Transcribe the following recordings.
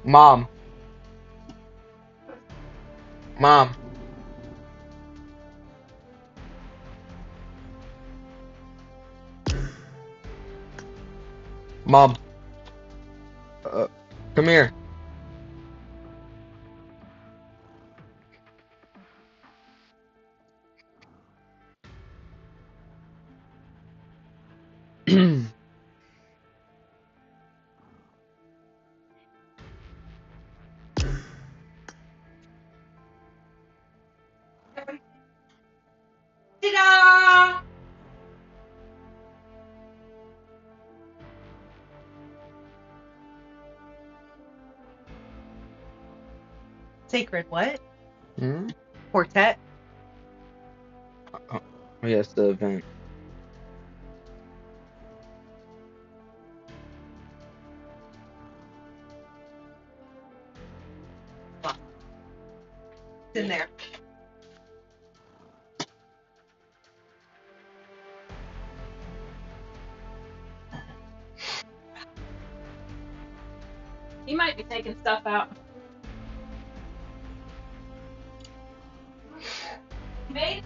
Mom. Mom. Mom. Come here. Ta-da! Sacred what? Hmm? Quartet? Oh, yes, the event. It's in there. He might be taking stuff out. Maybe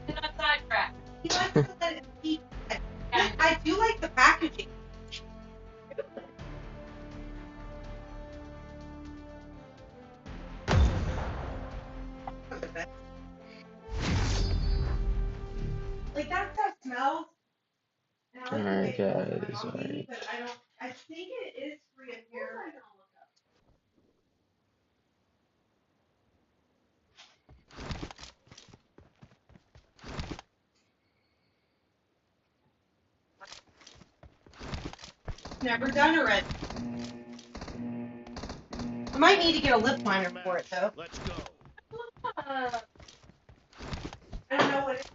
it's not sidetracked. He likes to let it keep. I do like the packaging. Like that's how it smells. Alright, guys. Alright. But I think it is free of here. Never done already. I might need to get a lip liner for it though. Let's go. I don't know what it is.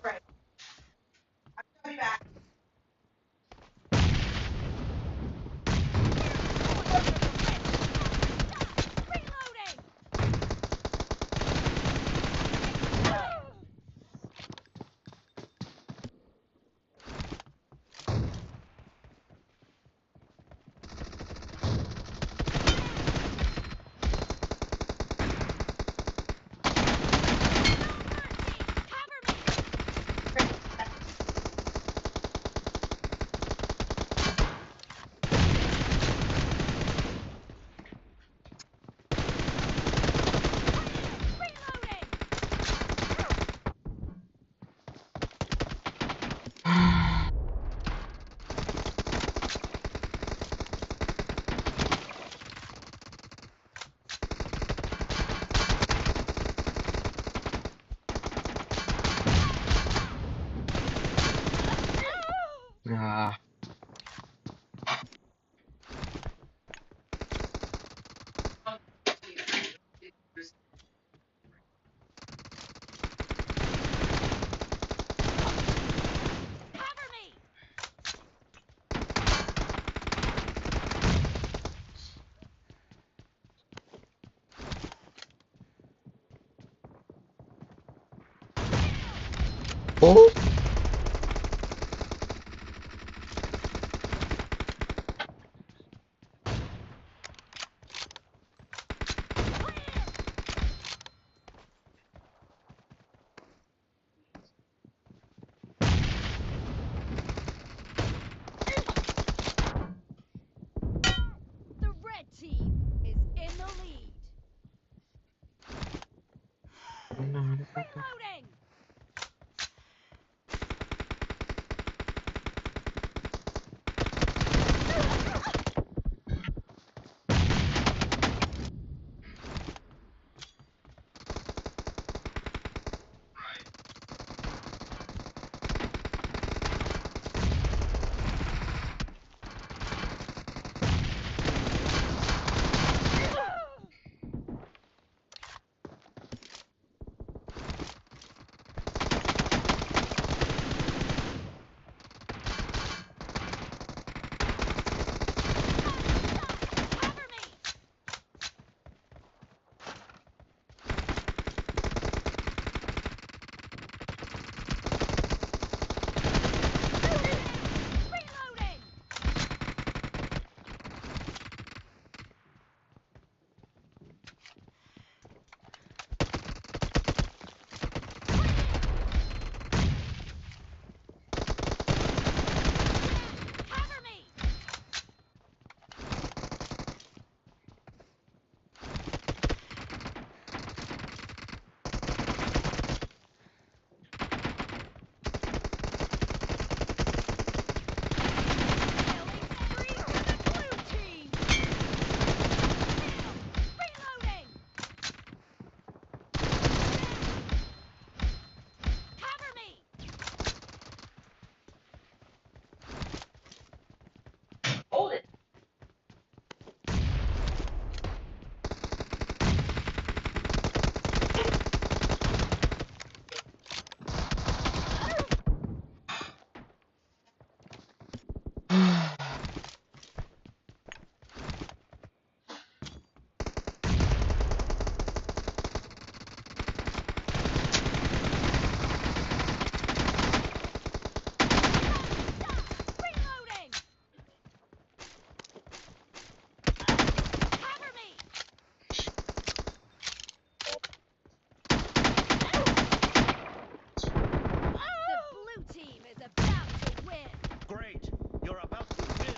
Right. I'll be back. Ah. Oh. Oh no, how does that go? Reloading! Cover me! Reloading! Cover me! Killing spree for the blue team! Reloading! Cover me! Hold it. Reloading! Cover me! The blue team is about to win! Great! You're about to win!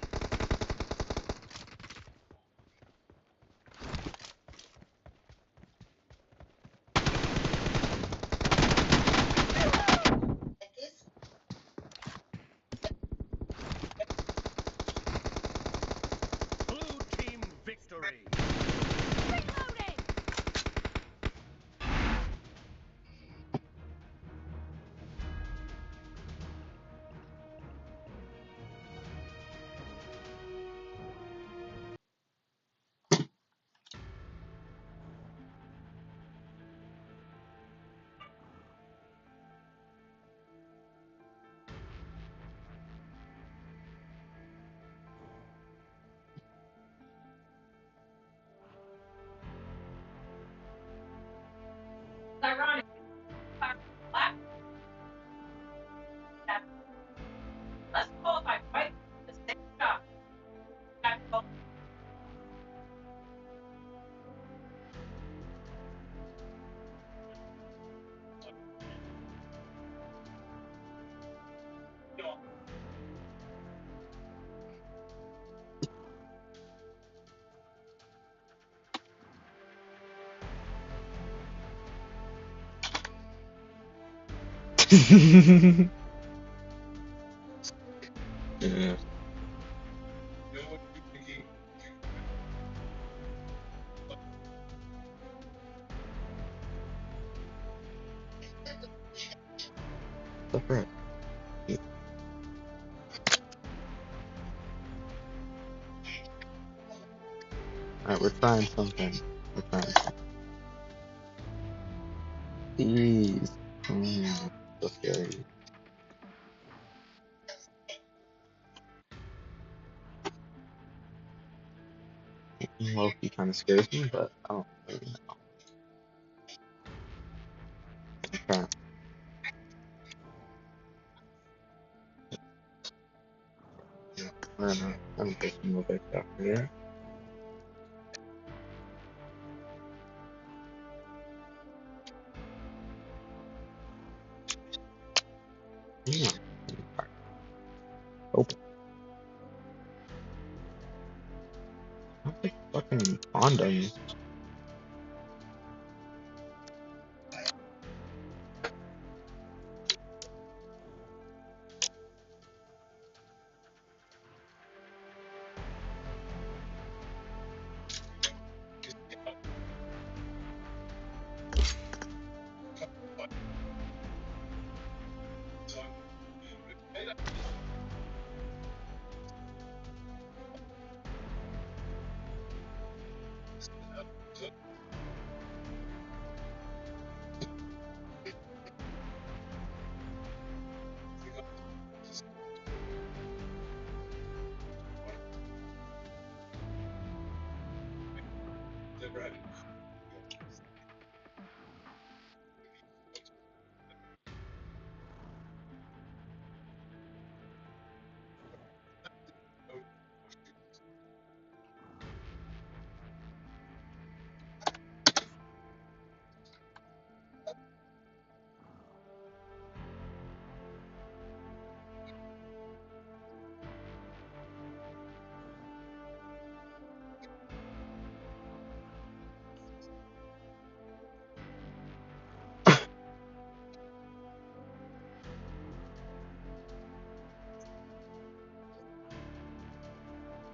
Blue team victory! Reloading! It's ironic. Let's qualify right the same shot. Yeah. That's right. Alright, we're trying something. We're trying something. Jeez. So scary. Loki kind of scares me, but I don't really know. Okay. Yeah, I'm gonna put some more back out here. Yeah. Open. I think fucking condoms.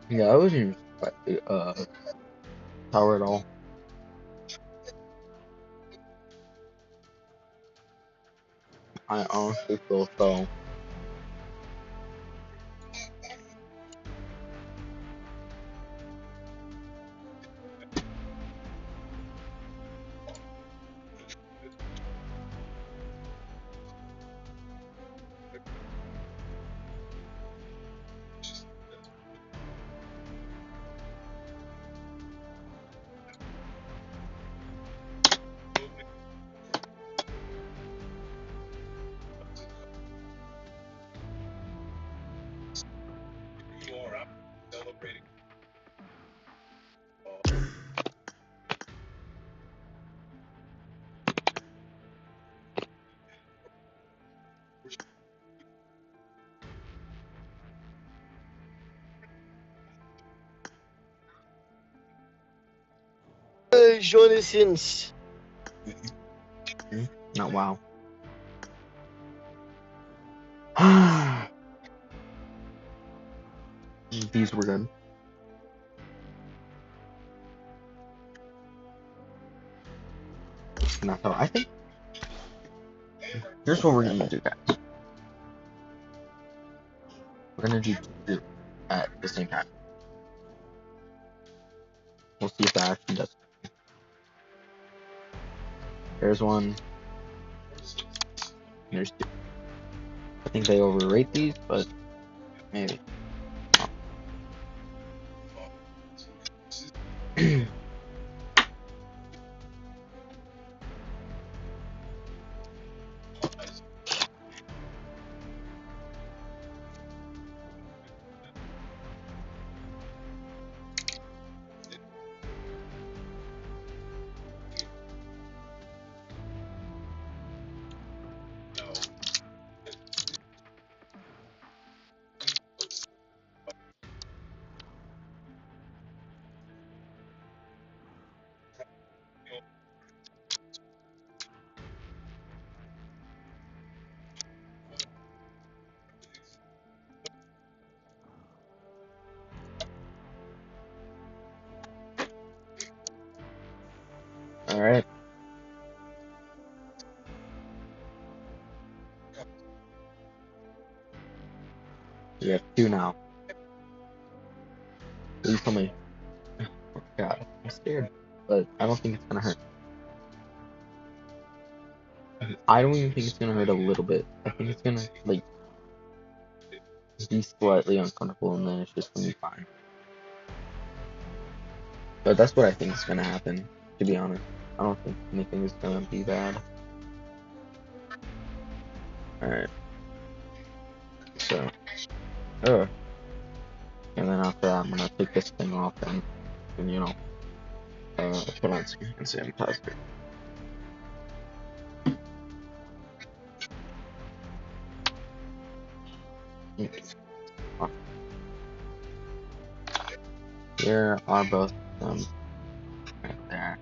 Yeah, I wasn't even tower at all. I honestly feel so. Jonas. Not wow. These were good. And that's how I think. Here's what we're gonna do, guys. We're gonna do two at the same time. We'll see if that actually does. There's one. There's two. I think they overrate these, but maybe. All right. We have two now. Please tell me. Oh, God, I'm scared, but I don't think it's gonna hurt. I don't even think it's gonna hurt a little bit. I think it's gonna like be slightly uncomfortable, and then it's just gonna be fine. But that's what I think is gonna happen. To be honest, I don't think anything is gonna be bad. All right. So, and then after that, I'm gonna take this thing off and put on some hand sanitizer. Here are both of them right there.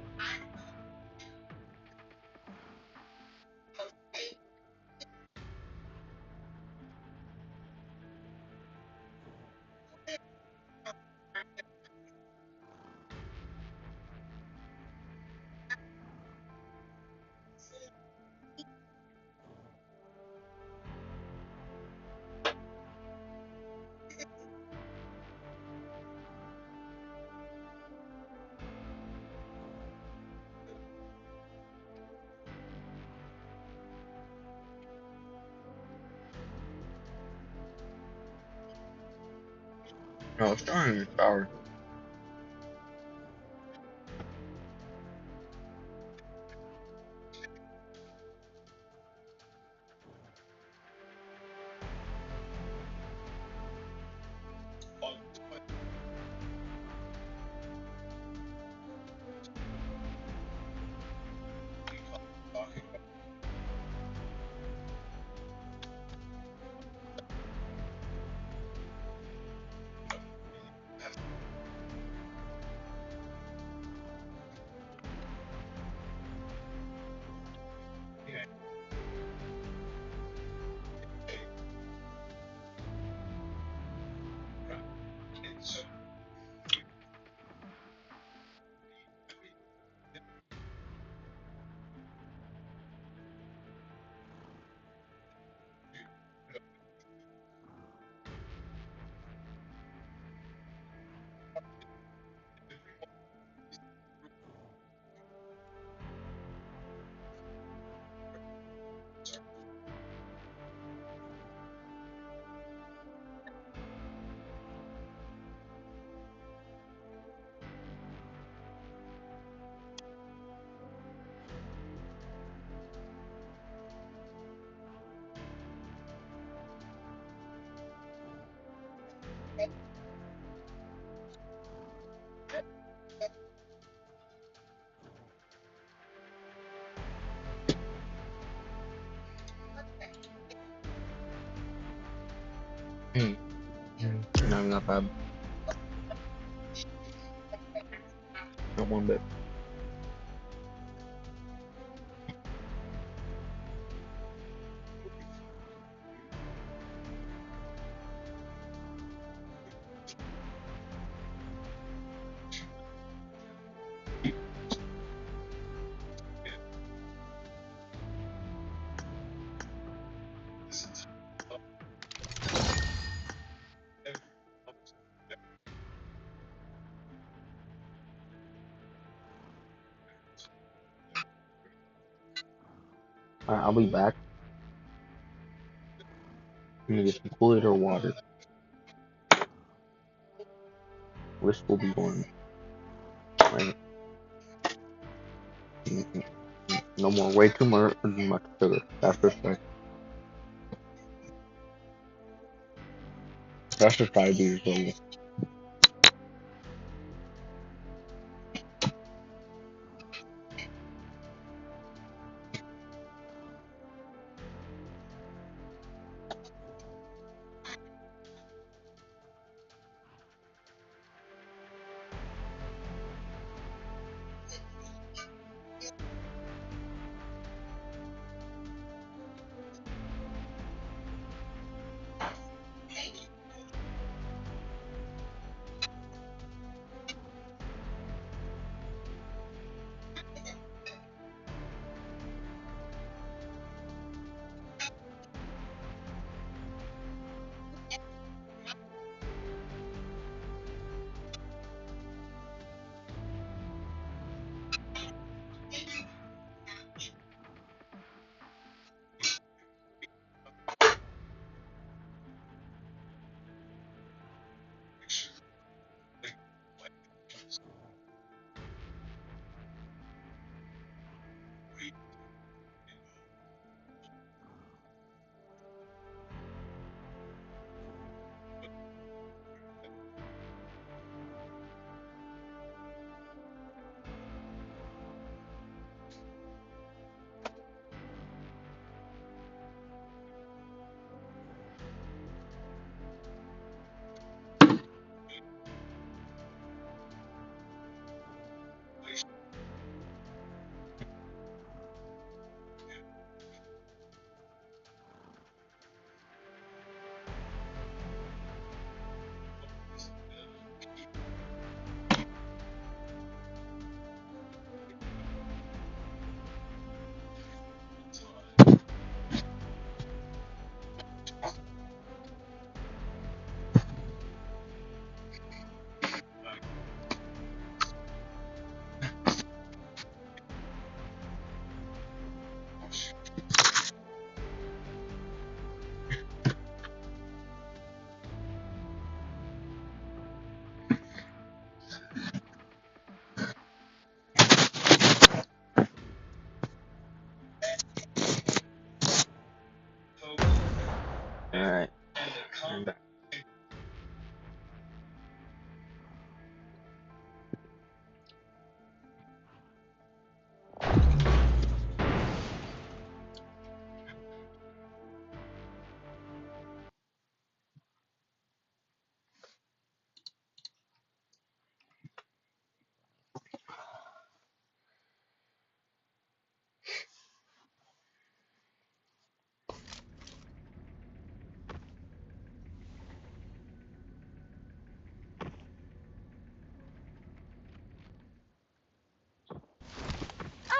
No, it's not in the shower. thing I've had. Not one bit. Alright, I'll be back. I'm gonna get some Kool-Aid or water. Wrist will be going right. No more, way too much sugar. That's respect. That's just diabetes level. Alright. I'm back.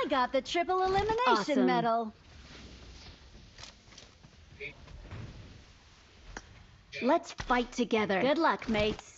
I got the triple elimination Awesome. medal. Let's fight together. Good luck, mates.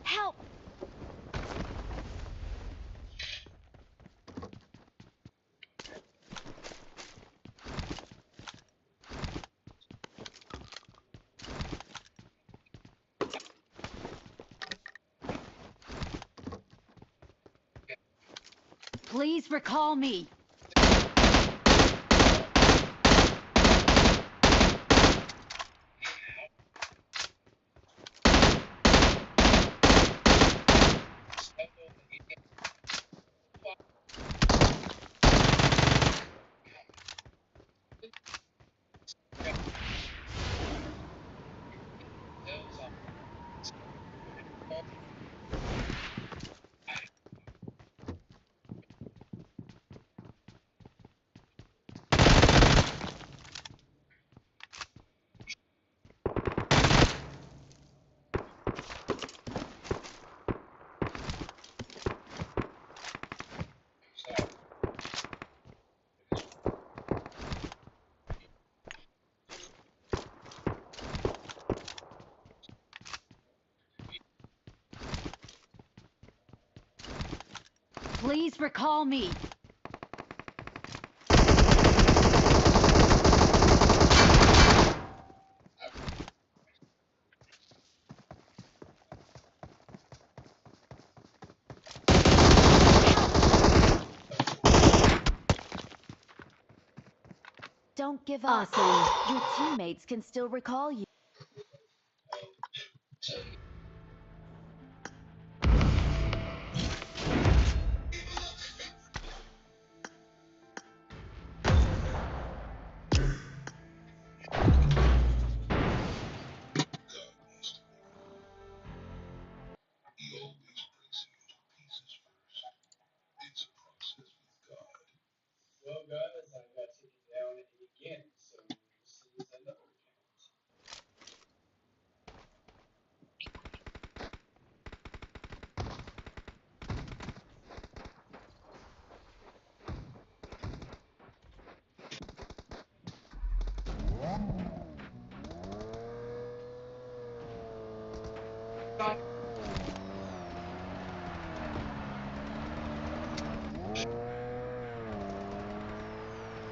Help! Please recall me. Please recall me. Don't give up. Awesome. Your teammates can still recall you.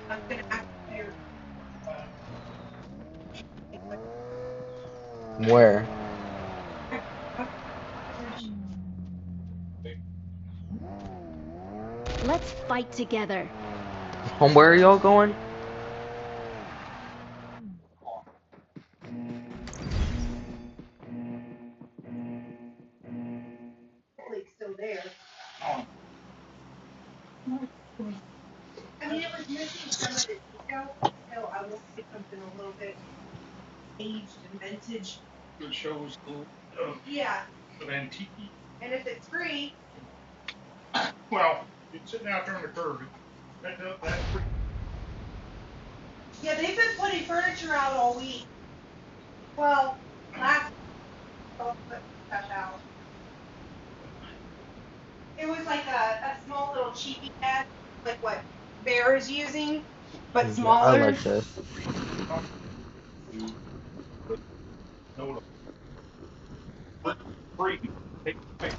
I'm gonna ask you. Where? Let's fight together. Home, where are y'all going? Hopefully it's still there. I mean, it was missing some of the detail, so I will say something a little bit aged and vintage. It shows a little Yeah, of antique. and if it's free, Well, it's sitting out there on the curb. That's pretty. yeah, they've been putting furniture out all week. Well, last week I'll put some stuff out. It was like a small little cheapy desk, like what Bear is using, but Yeah, I smaller. like this. No, free. Take it away.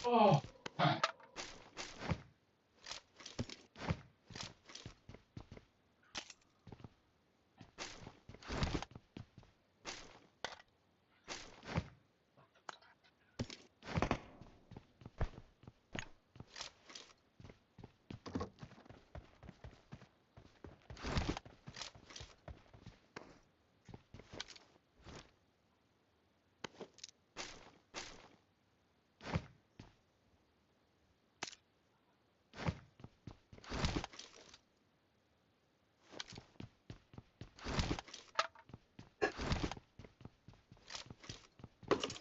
Oh.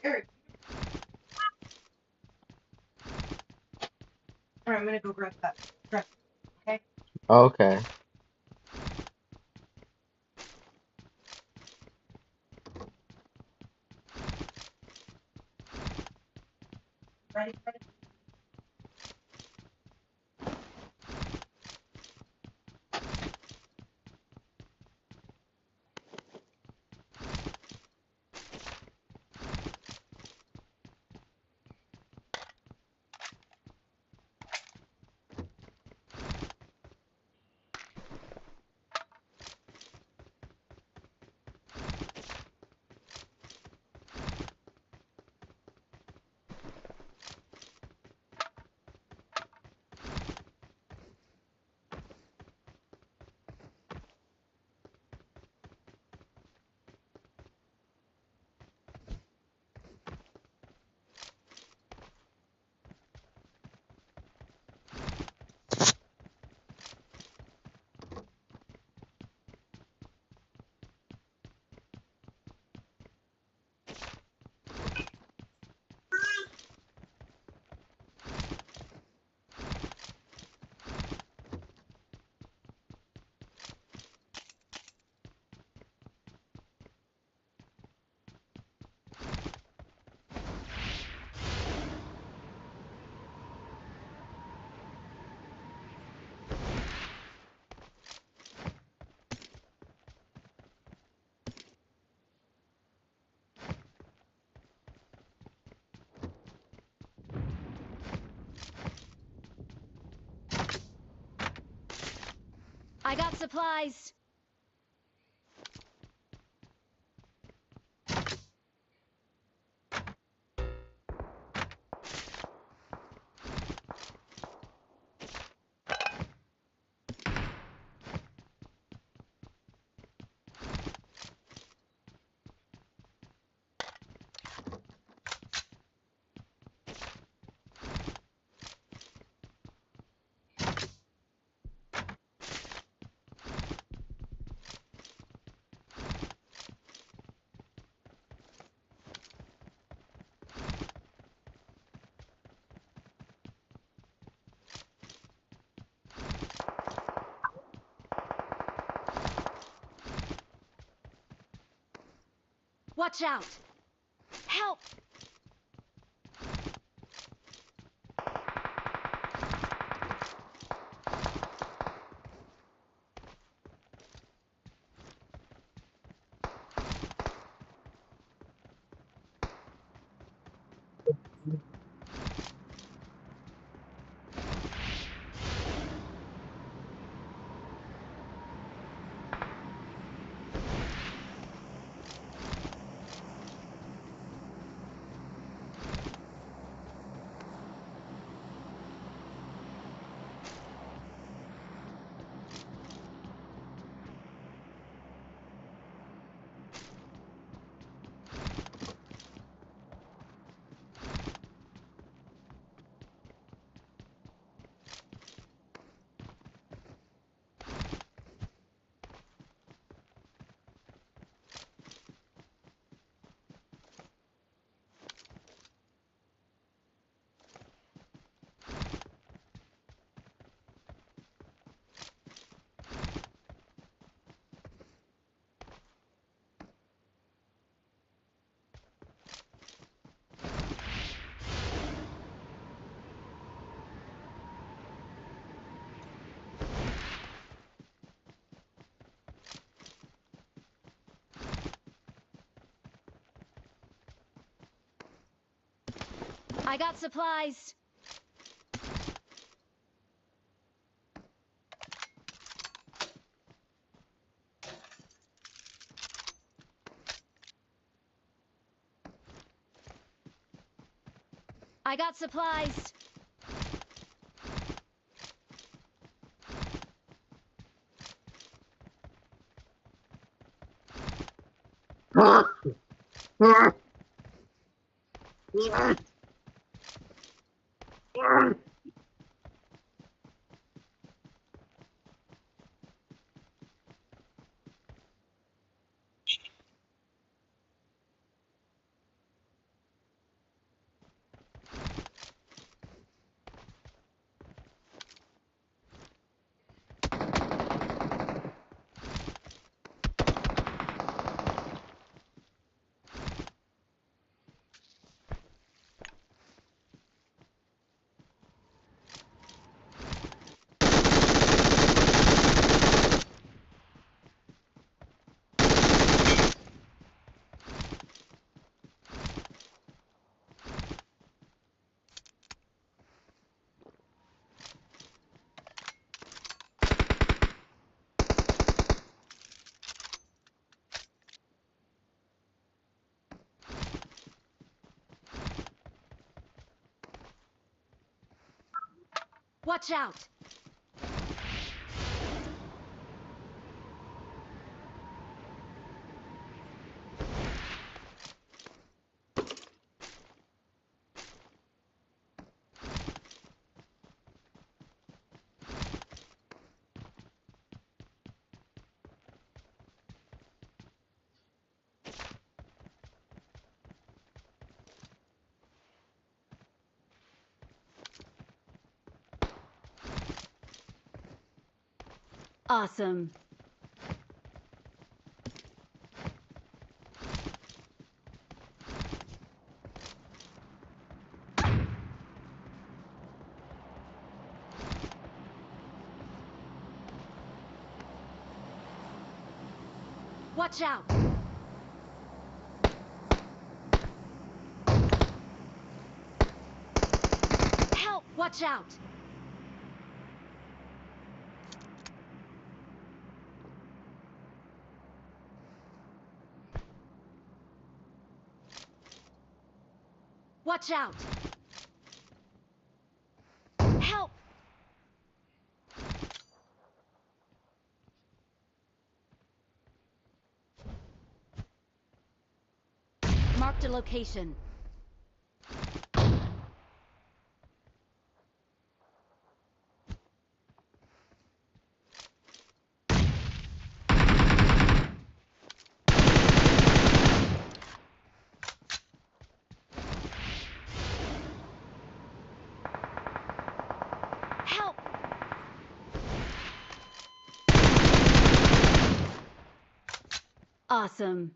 Eric. All right, I'm gonna go grab that dress. Okay. Okay. Ready? Ready? I got supplies. Watch out! Help! I got supplies. I got supplies. Watch out! Awesome. Watch out! Help! Watch out! Watch out! Help! Marked a location. Help! Awesome.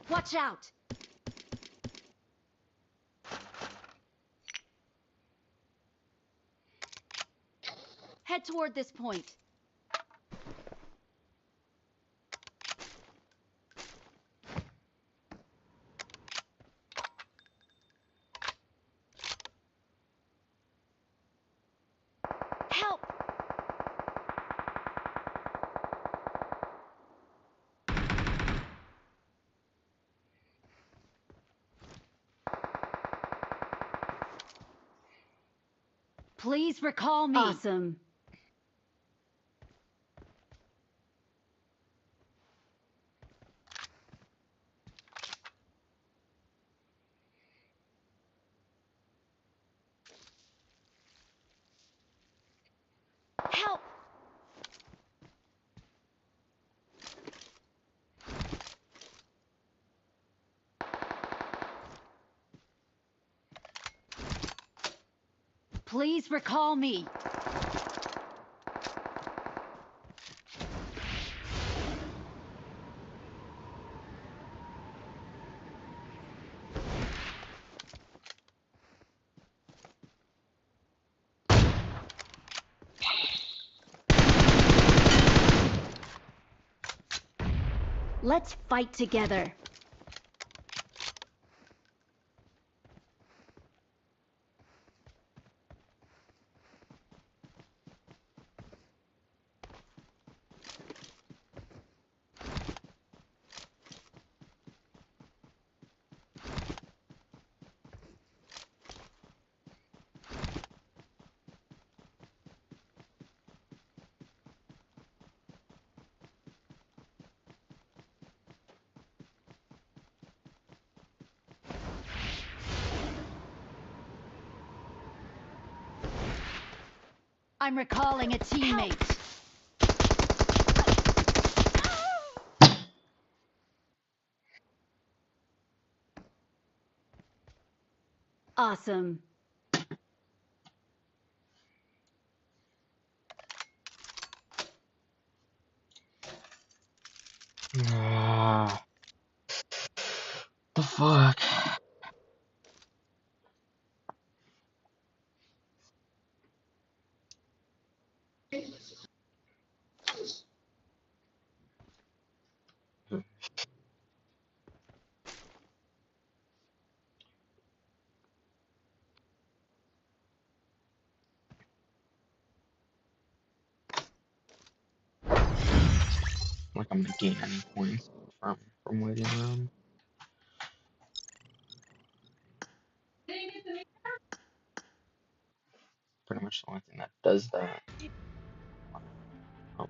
Watch out! Head toward this point. Help! Please recall me. Awesome. Help! Please recall me. Let's fight together. I'm recalling a teammate. Awesome. Ah, the fuck. Like I'm gonna gain any points from waiting around. pretty much the only thing that does that. Oh,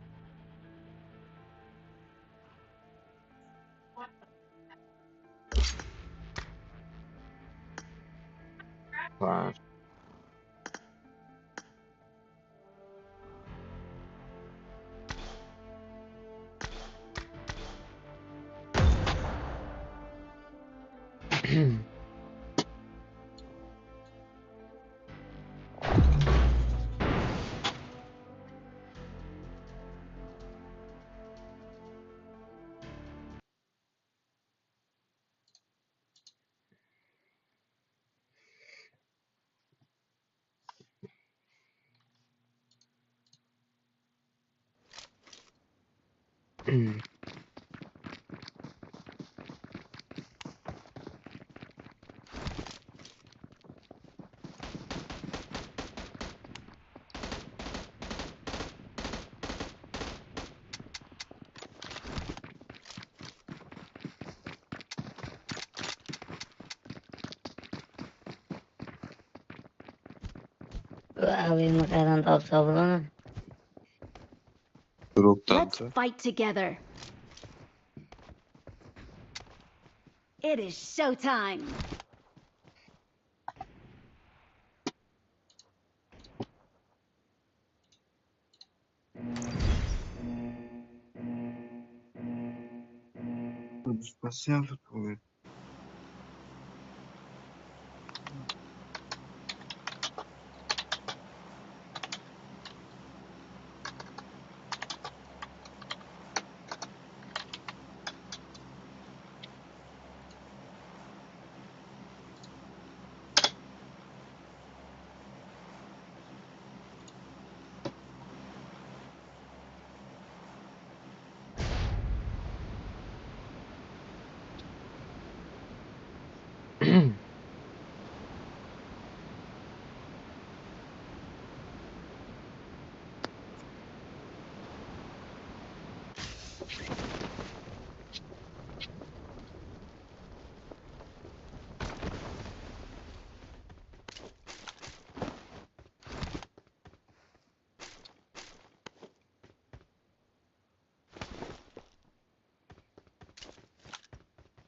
gosh. Grabe, magkaroon of sobrang Let's fight together. It is showtime. Paciência, pô.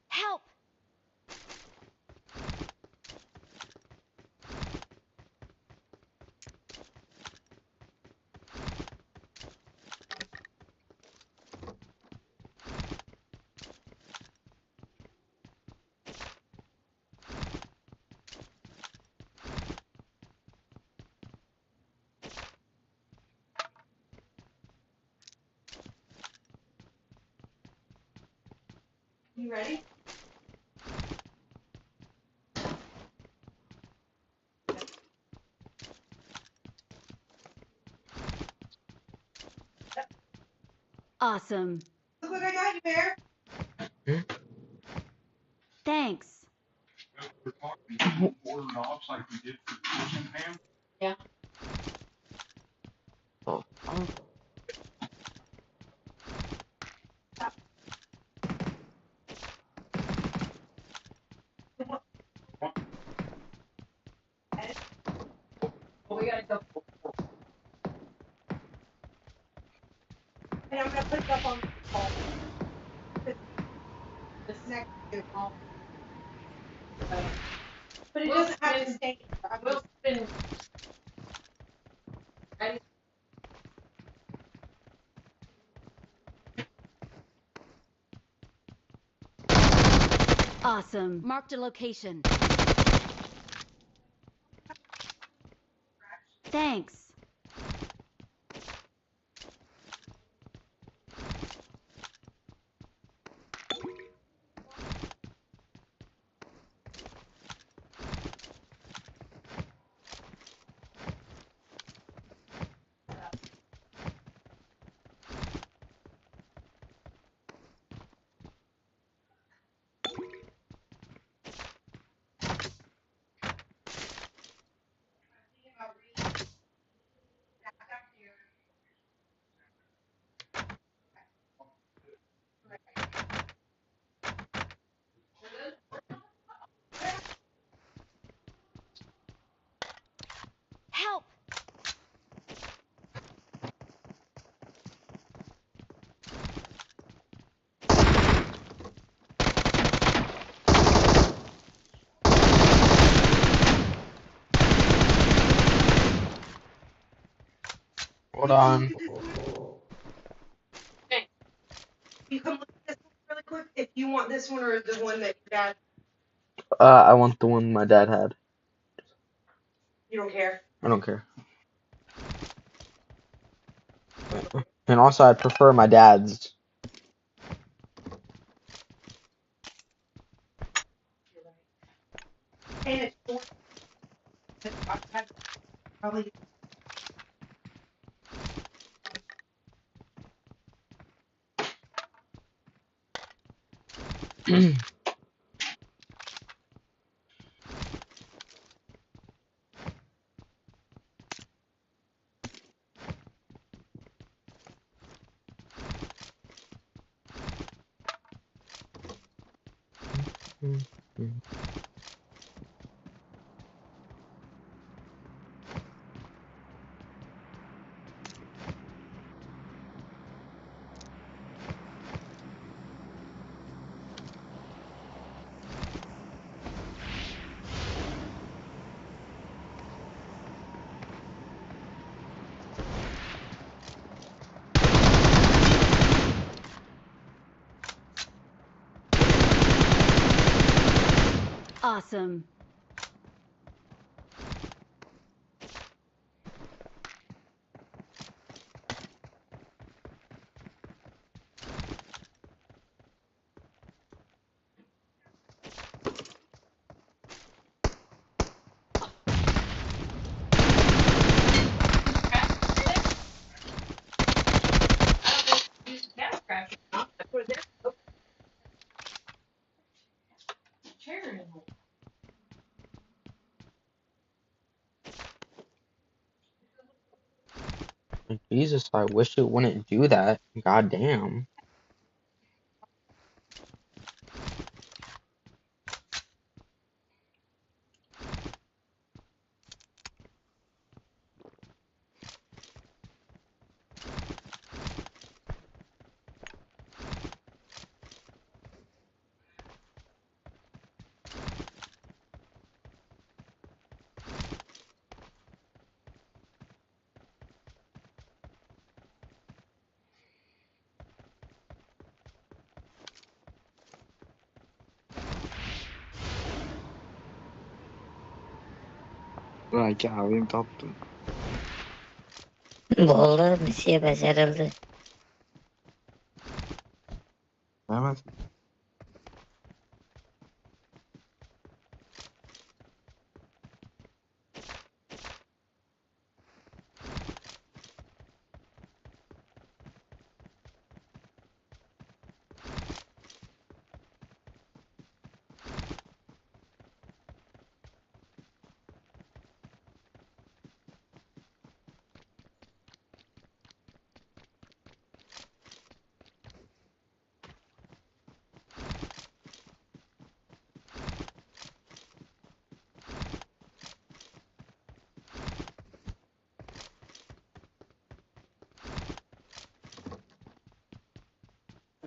Help! You ready? Awesome. Look what I got you, Bear. Thanks. We're talking order knobs like we did for the kitchen ham. Yeah. Oh, oh. Well, we gotta go. And I'm gonna put it up on the wall. This next to the wall. But it doesn't have to stay. We'll spin. Awesome. Marked a location. Thanks. Hold on. You come look at this one really quick. If you want this one or the one that your dad, I want the one my dad had. you don't care. I don't care. And also, I prefer my dad's. You're right. And it's short. I probably. Awesome. That's what it is. Oh, chair. Jesus, I wish it wouldn't do that. God damn. Belki abim taptı. Bu oldu. Bir şey başarıldı. Evet.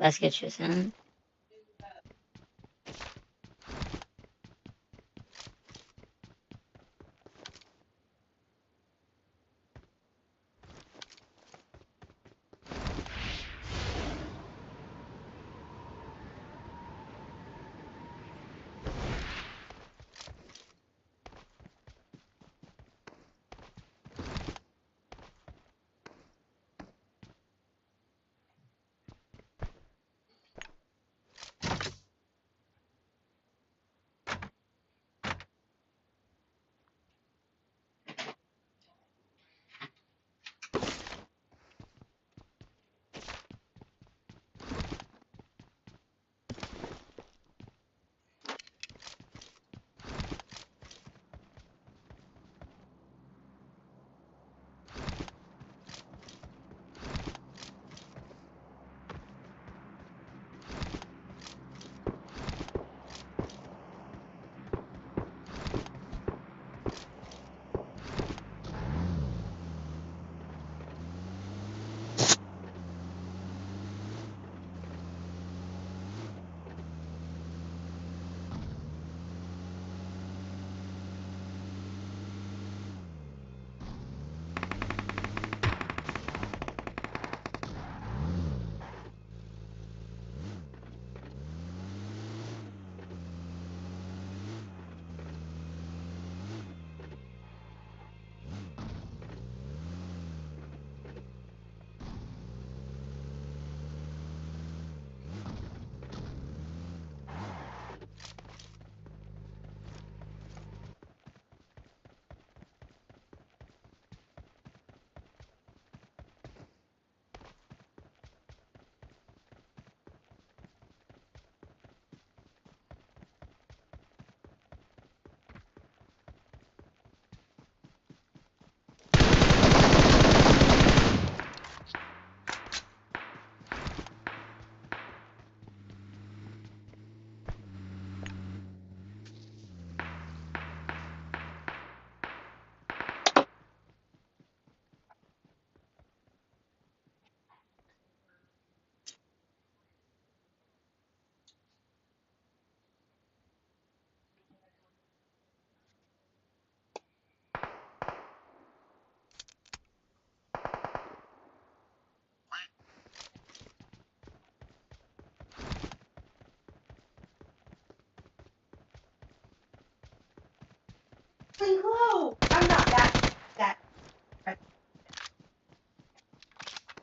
Bas geçiyorsun.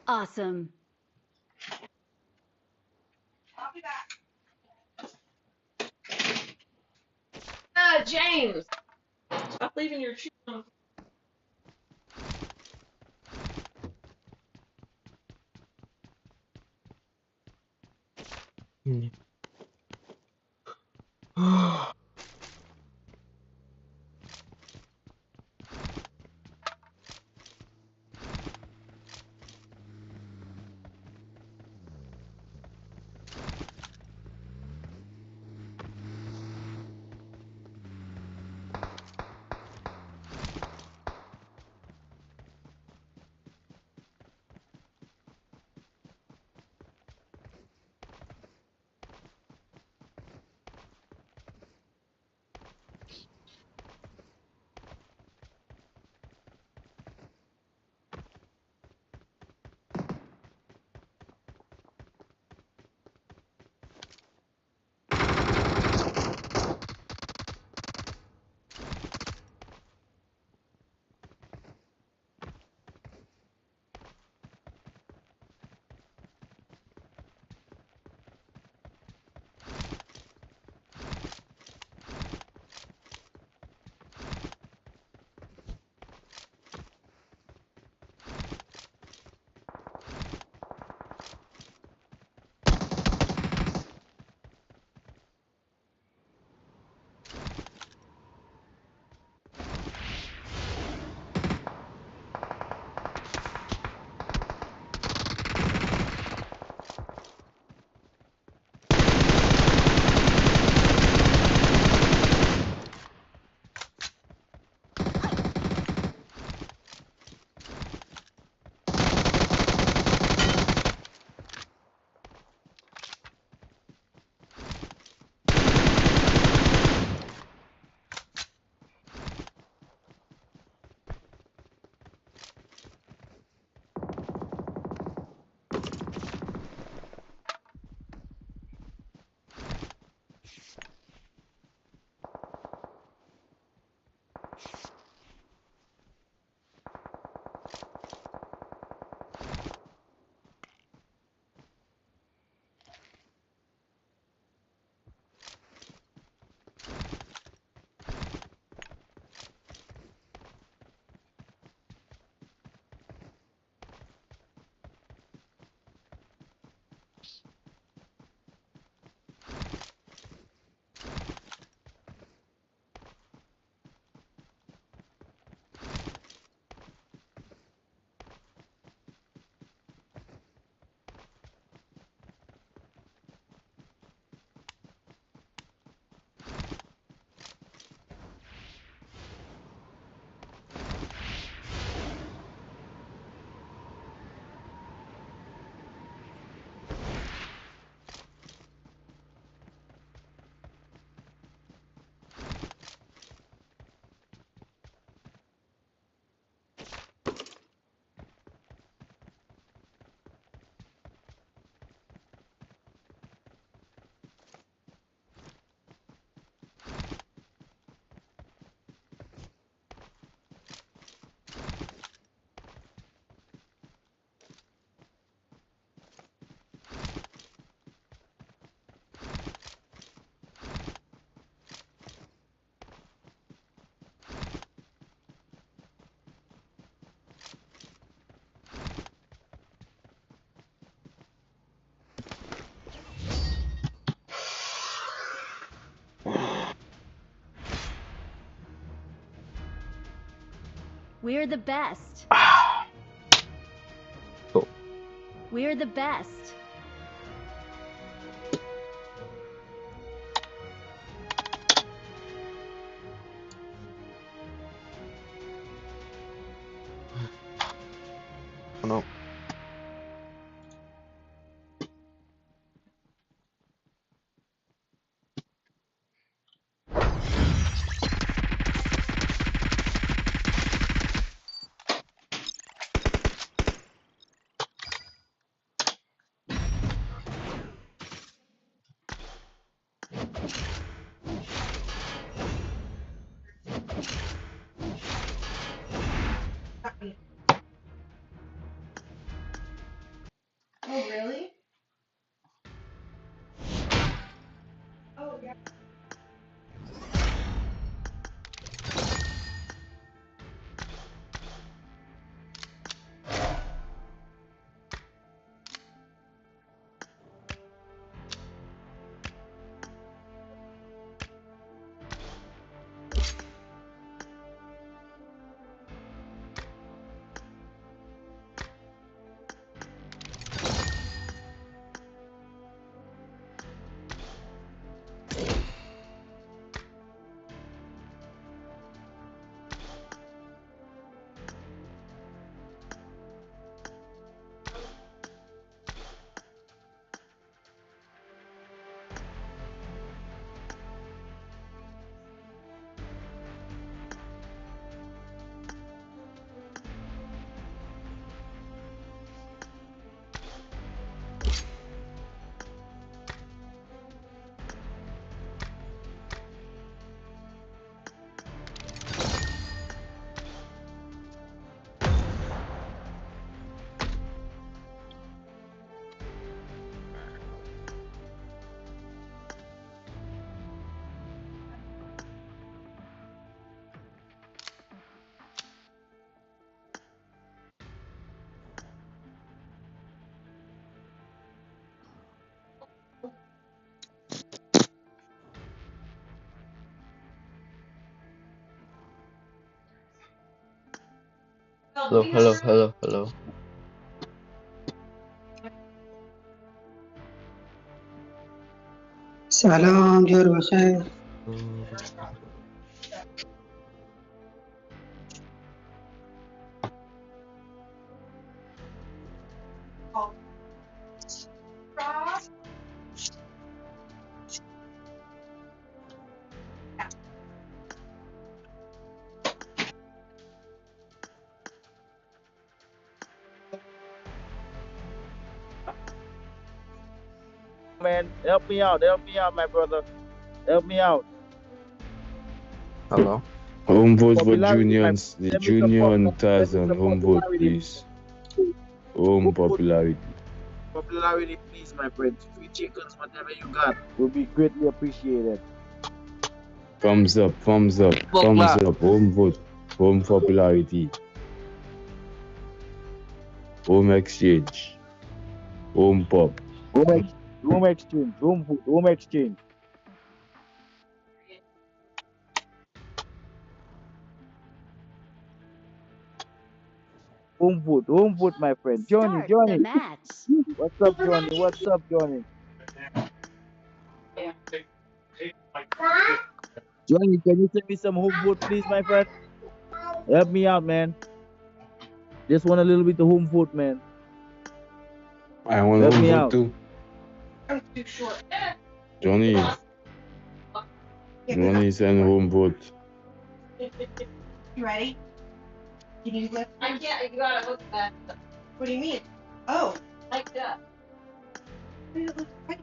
Awesome. I'll be back. James, stop leaving your shoes on. We're the best. Cool. We're the best. Oh no. Hello, hello, hello, hello. سلام جور بخیر. Man, help me out, my brother. Help me out. Hello. Home vote for Popularity, my juniors, the let me junior support and let me Tarzan. support Home vote, popularity. please. Home popularity. Popularity, please, my friend. Free chickens, whatever you got, will be greatly appreciated. Thumbs up, thumbs up, Fuck thumbs that. up. Home vote, home popularity, home exchange, home pop. Home exchange, home exchange. Home vote, my friend. Johnny, Start the Johnny. match. What's up, Johnny? What's up, Johnny? Johnny, can you send me some home vote, please, my friend? Help me out, man. Just want a little bit of home vote, man. I want Help home me vote out. too. I'm too short. Johnny, Johnny send home vote. You ready? Can you lift? I can't. You gotta look back. What do you mean? Oh. Like that. It looks right.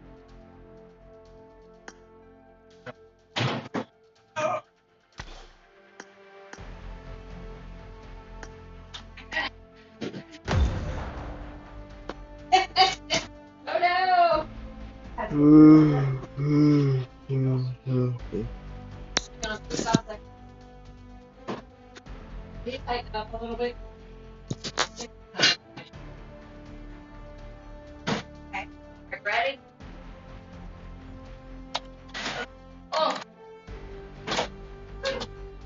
Oh no! Gonna twist out there. Can you tighten it up a little bit? Okay. Ready? Oh.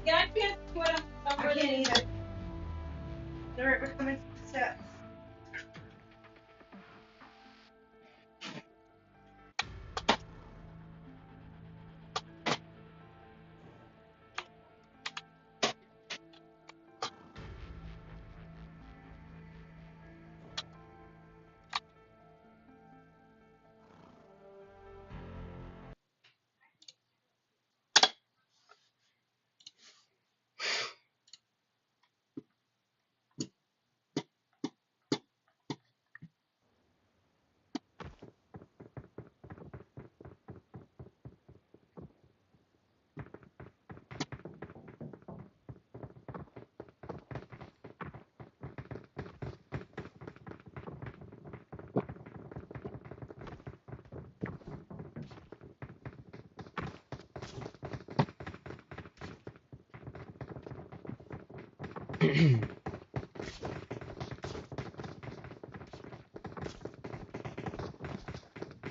Yeah, I can't see what I'm I can't either. Alright, we're coming to the steps.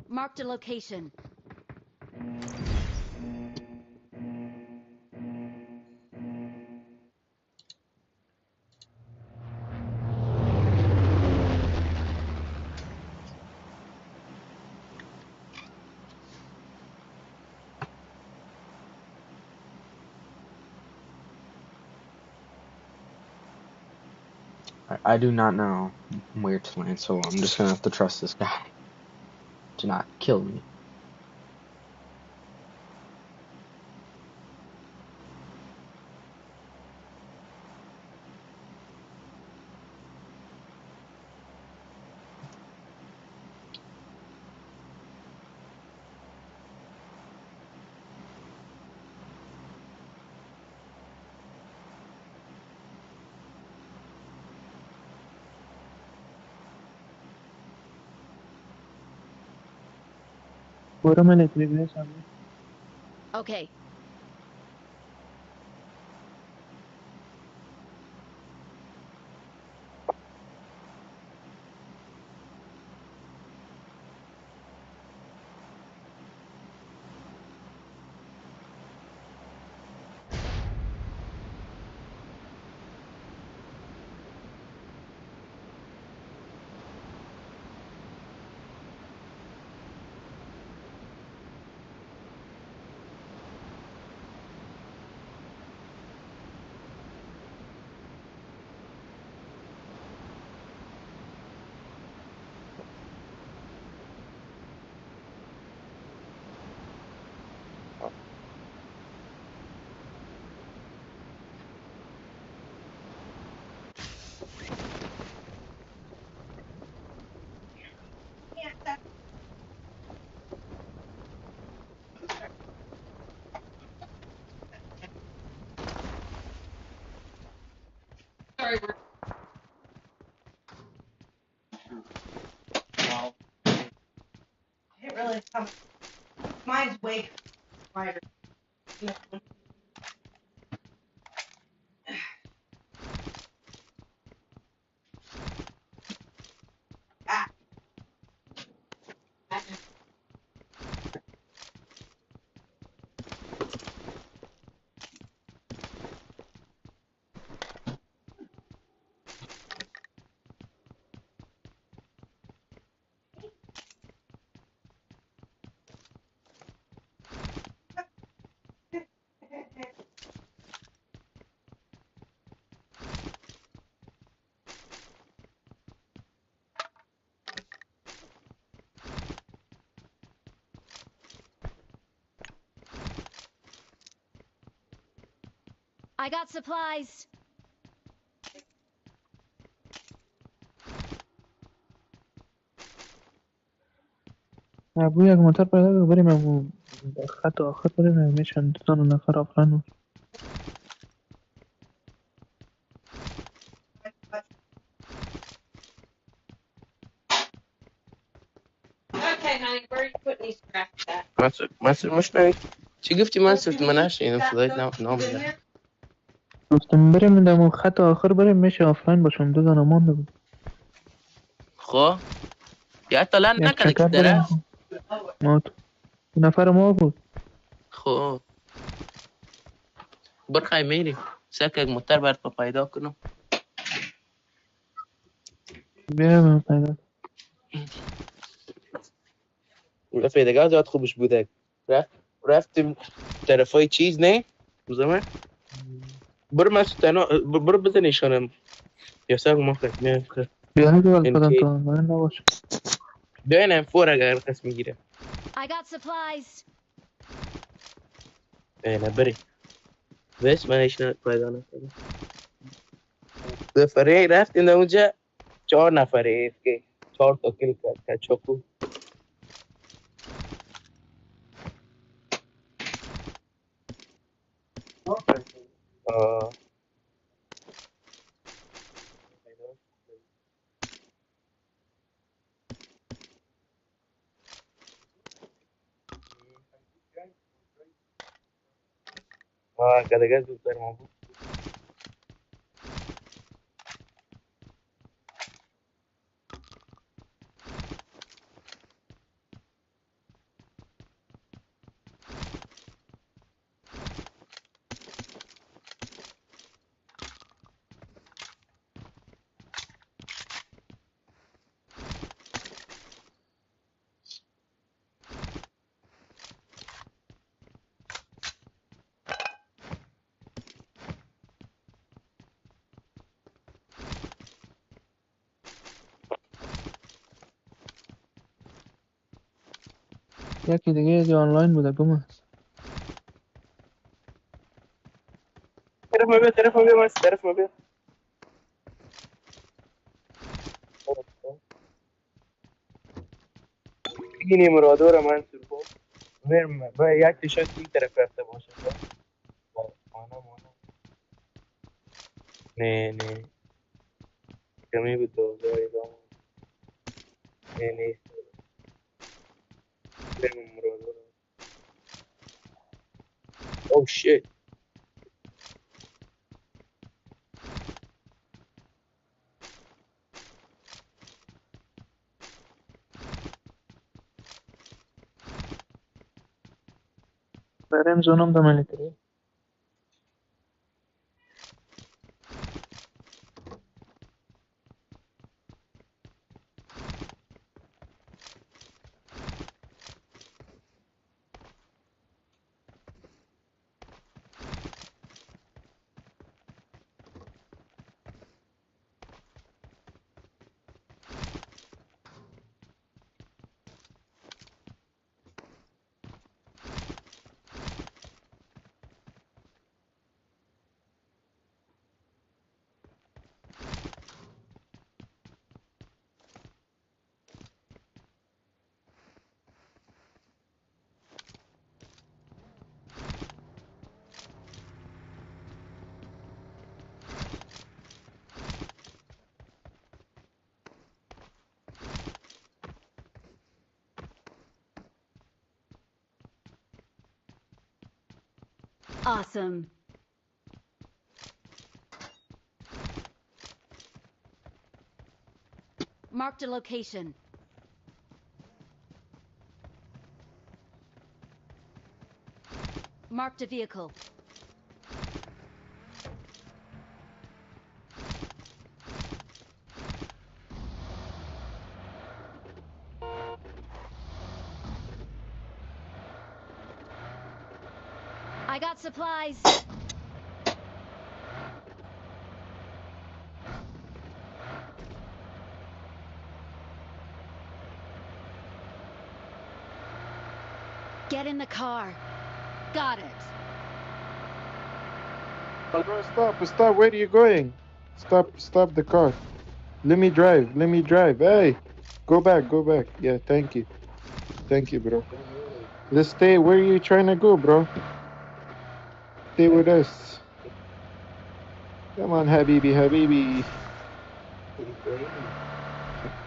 Marked a location. I do not know where to land, so I'm just gonna have to trust this guy to not kill me. برو من اطمینان. Okay. like mine's way wider. I got supplies. ابو یک موتور پیدا کن بریم ابو خط آخر بریم میشن دو نفر آفران Okay, honey, where are you putting these scraps at? منصور مشتاق چی گفتی منصور من نشنیدم صدایت نام میدم گفتم بریم دم خط آخر بریم میشه آفلاین باشم دو دانه مونده بود خب یا حتی لند یک نکرده چکر که بریم طرف ما دو نفر ما بود خب برخواه میریم سکه موتر باید پیدا کنم بیا پیدا دفعه دیگه زیاد خوبش بوده رفتیم طرفای چیز نه زمان برو من ستانا برو بزنیشانم یا ساق ما خواهد میان بیا هر بدن اینکه تو من نباش دوین M4 اگر قسم میگیره I got supplies. نه بری بس من ایش پیدا نکنم دفعه رفتیم در اونجا 4 نفره ایست که 4 تا کل کرد چاکو آه. کدگه زودتر ما بود یکی دیگه یه آنلاین بوده گم طرف ما بیا من طرف ما بیا این مرادو من سرکو میرم با یک تیشرت این طرف رفته باشه مانا نه کمی بود دوزاری دام نه نیست برم مرادو او شیت بریم زونم ده ملیتری Awesome. Marked a location. Marked a vehicle. I got supplies. Get in the car. Got it. Bro, stop. Where are you going? Stop the car. Let me drive. Hey, go back. Yeah, thank you, bro. Let's stay. Where are you trying to go, bro? Stay with us. Come on, Habibi.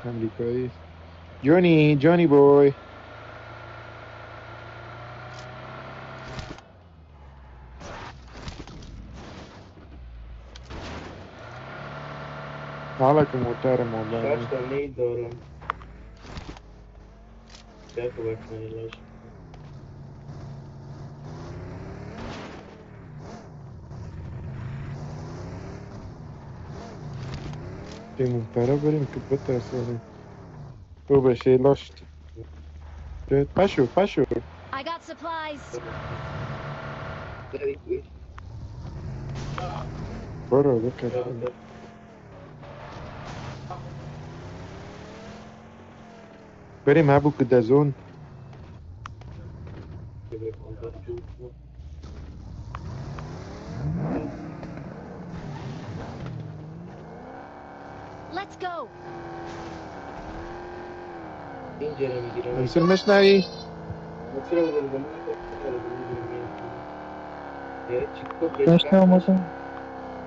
Family كويس. Johnny boy. حالك محترم والله. شاش نید دارم دکو بکنی لاش Det är muhtarem بریم که بترسونه. تو بشه لاشت. پاشو. I got supplies. برو بکر. بریم ابو کدزون. Let's go. اینجا رو میگیرم انسان مشنوی؟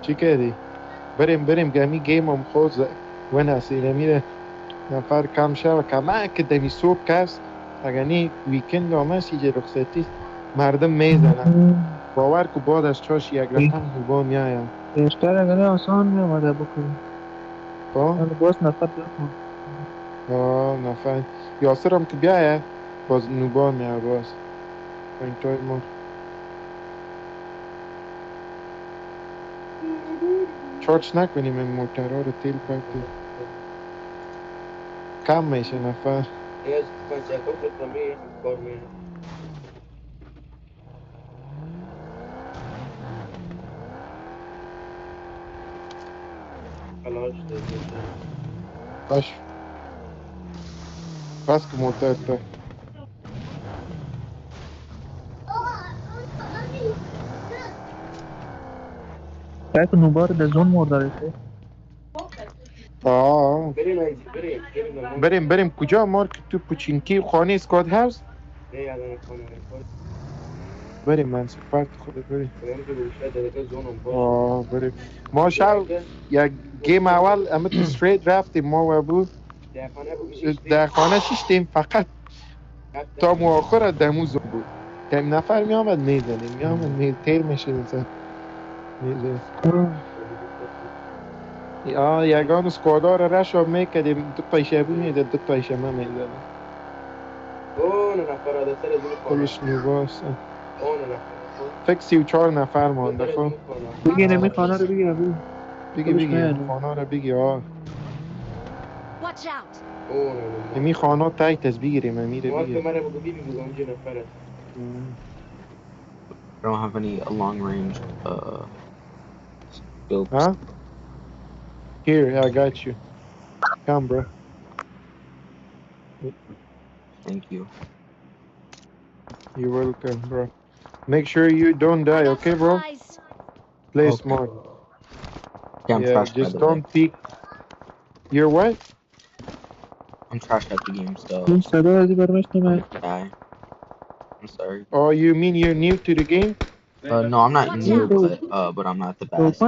چی کردی؟ بریم گمی گیم هم خوز و نسیره میره نفر کم شو کمه که دمی صبح کس اگنی ویکند آمد سیجه رخصتی مردم میزنن باور که بعد از چاش یک رقم خوبا میایم بیشتر اگر آسان میامده بکنی باز نفر بکن نفر یاسر هم که بیایه باز نوبا میای باز اینطور ما چارچ نکنیم این موترها رو تیل پاکی کم میشه نفر از پنچکا بکنم یه کار میره خلاص باش بس که موتر تو یک نوبار در زون مرداره بریم کجا مارک تو پوچینکی خانه اسکاد هاوس نه یادم خانه بریم من سپارت خودت بریم بریم ما شب یک گیم اول امت استریت رفتیم ما و ابو در خانه شیشتیم فقط تا مؤخر دموز بود دم نفر می آمد میزنیم تیر میشه میزن یگان سکوادا رو رشا میکردیم دو تایشه بو میده دو تایشه ما میزنیم اون نفر آده سر زیر کلش نوباس فکر 34 نفر مانده خب بگی نمی خانه رو بگی ابو بگی خانه رو بگی Watch out. امی خانه تایت از بگیریم امیره بگیر I don't have any long range scopes. Huh? Here, I got you. Come, bro. Thank you. You're welcome, bro. Make sure you don't die, okay, bro? Play smart. Yeah, I'm trash, just by the don't way. peek. You're what? I'm trash at the game, so این صدا ازی برمش نمید die. I'm sorry. Oh, you mean you're new to the game? No, I'm not new, but I'm not the best.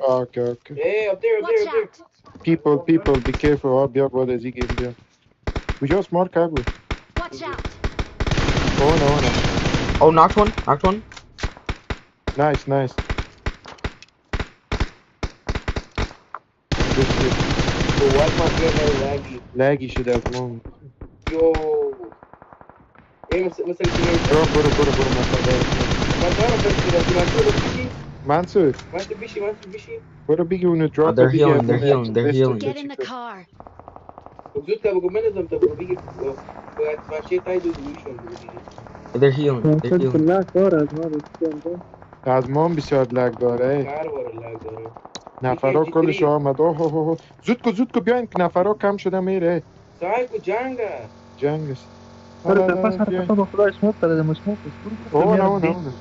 Okay. Hey, up there. People, be careful. I'll be up with the game there. We just smart cable. Watch out. Oh, no. Oh, knocked one. نایس نایس. Why my game laggy? لگی شده از ما. Yo. مثلا برو منصور برو بگی اونو Oh, دراپ they're بگی healing. They're healing. They're healing. Get in the car. They're healing. They're خود healing. کلا کار از ما رسیدن. از ما هم بسیار لگ داره. نفرها کلش آمد. اوه زود کو بیاین که نفرها کم شده میره. جنگ است. برو پس با خدا اسموک دادم اسموک. اون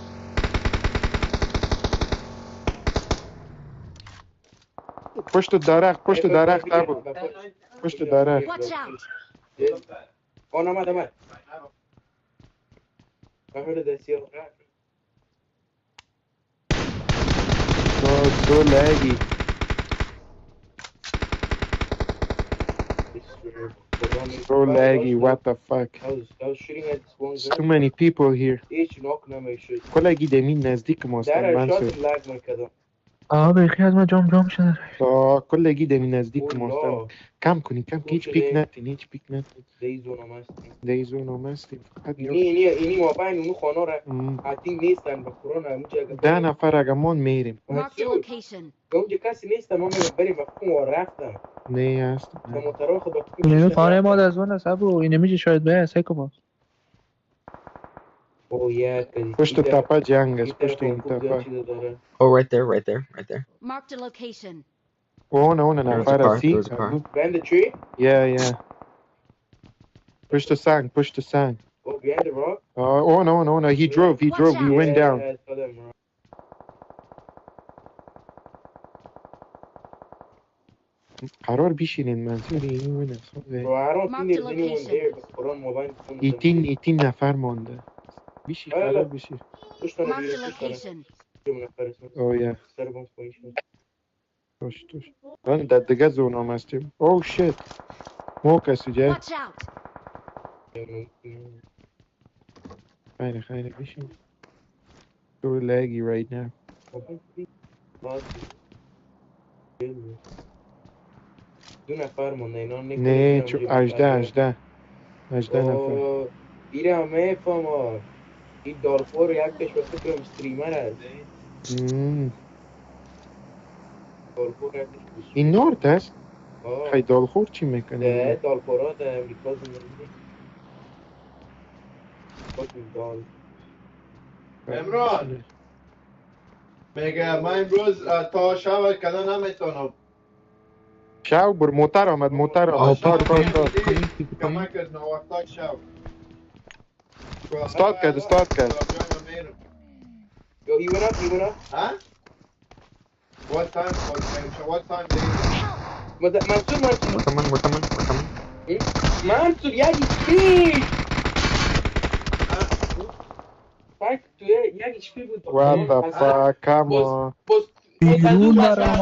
پشت درخت ابو. پشت درخت. Watch out. آمد. So laggy. So laggy, what the fuck? I was shooting at this one guy. Too many people here. کلگی دمین نزدیک ماستن منصور. بخی از ما جام شده. کلگی دمین نزدیک ماستن. کم کنی که هیچ پیک نتین. دیزون آمستیم. اینی ما باین اونو خانه را حتی نیستن به قرآن همونجا 10 نفر اگمون میریم. اونجا کسی نیستن ما بریم بخون و رفتم نه هست. اینمی خانه ما از اون است ابو. اینمی شاید به سیکو باز. پشت تپه جنگ است. پشت این تپه. Oh, right there. Marked a location. اون نفر اسی. Behind the tree? Yeah. پشت سنگ. Oh, behind the rock? Oh, no. He drove. He went down. I saw them, bro. قرار بشینین منصور اینو Bro, I don't think there's anyone there but قرآن موبایل ایتین نفر مانده. بشی قرار بشی. Marked a location. Oh yeah. توش. من در دیگه زون هم هستیم. Oh shit. موقع سجای. Watch out. خیلی بشین. So laggy right now. دو نفر مونده اینا نه چو 18 نفر. ایره همه فهمه این دالخور یکش به فکرم استریمر هست این نورد هست؟ خیلی دالخور چی میکنه؟ ده دالخورا ده امریکا زمینی دال امران میگه من امروز تا شب کلا نمیتونم. شو بر موتر آمد. تا کمک کرد نوقتا شو. استارت کرد. Yo, he went up. Huh? What time do you Mansur. We're coming. Mansur, یکی چی؟ یکی چی بود؟ What the fuck, come on. بیرون برام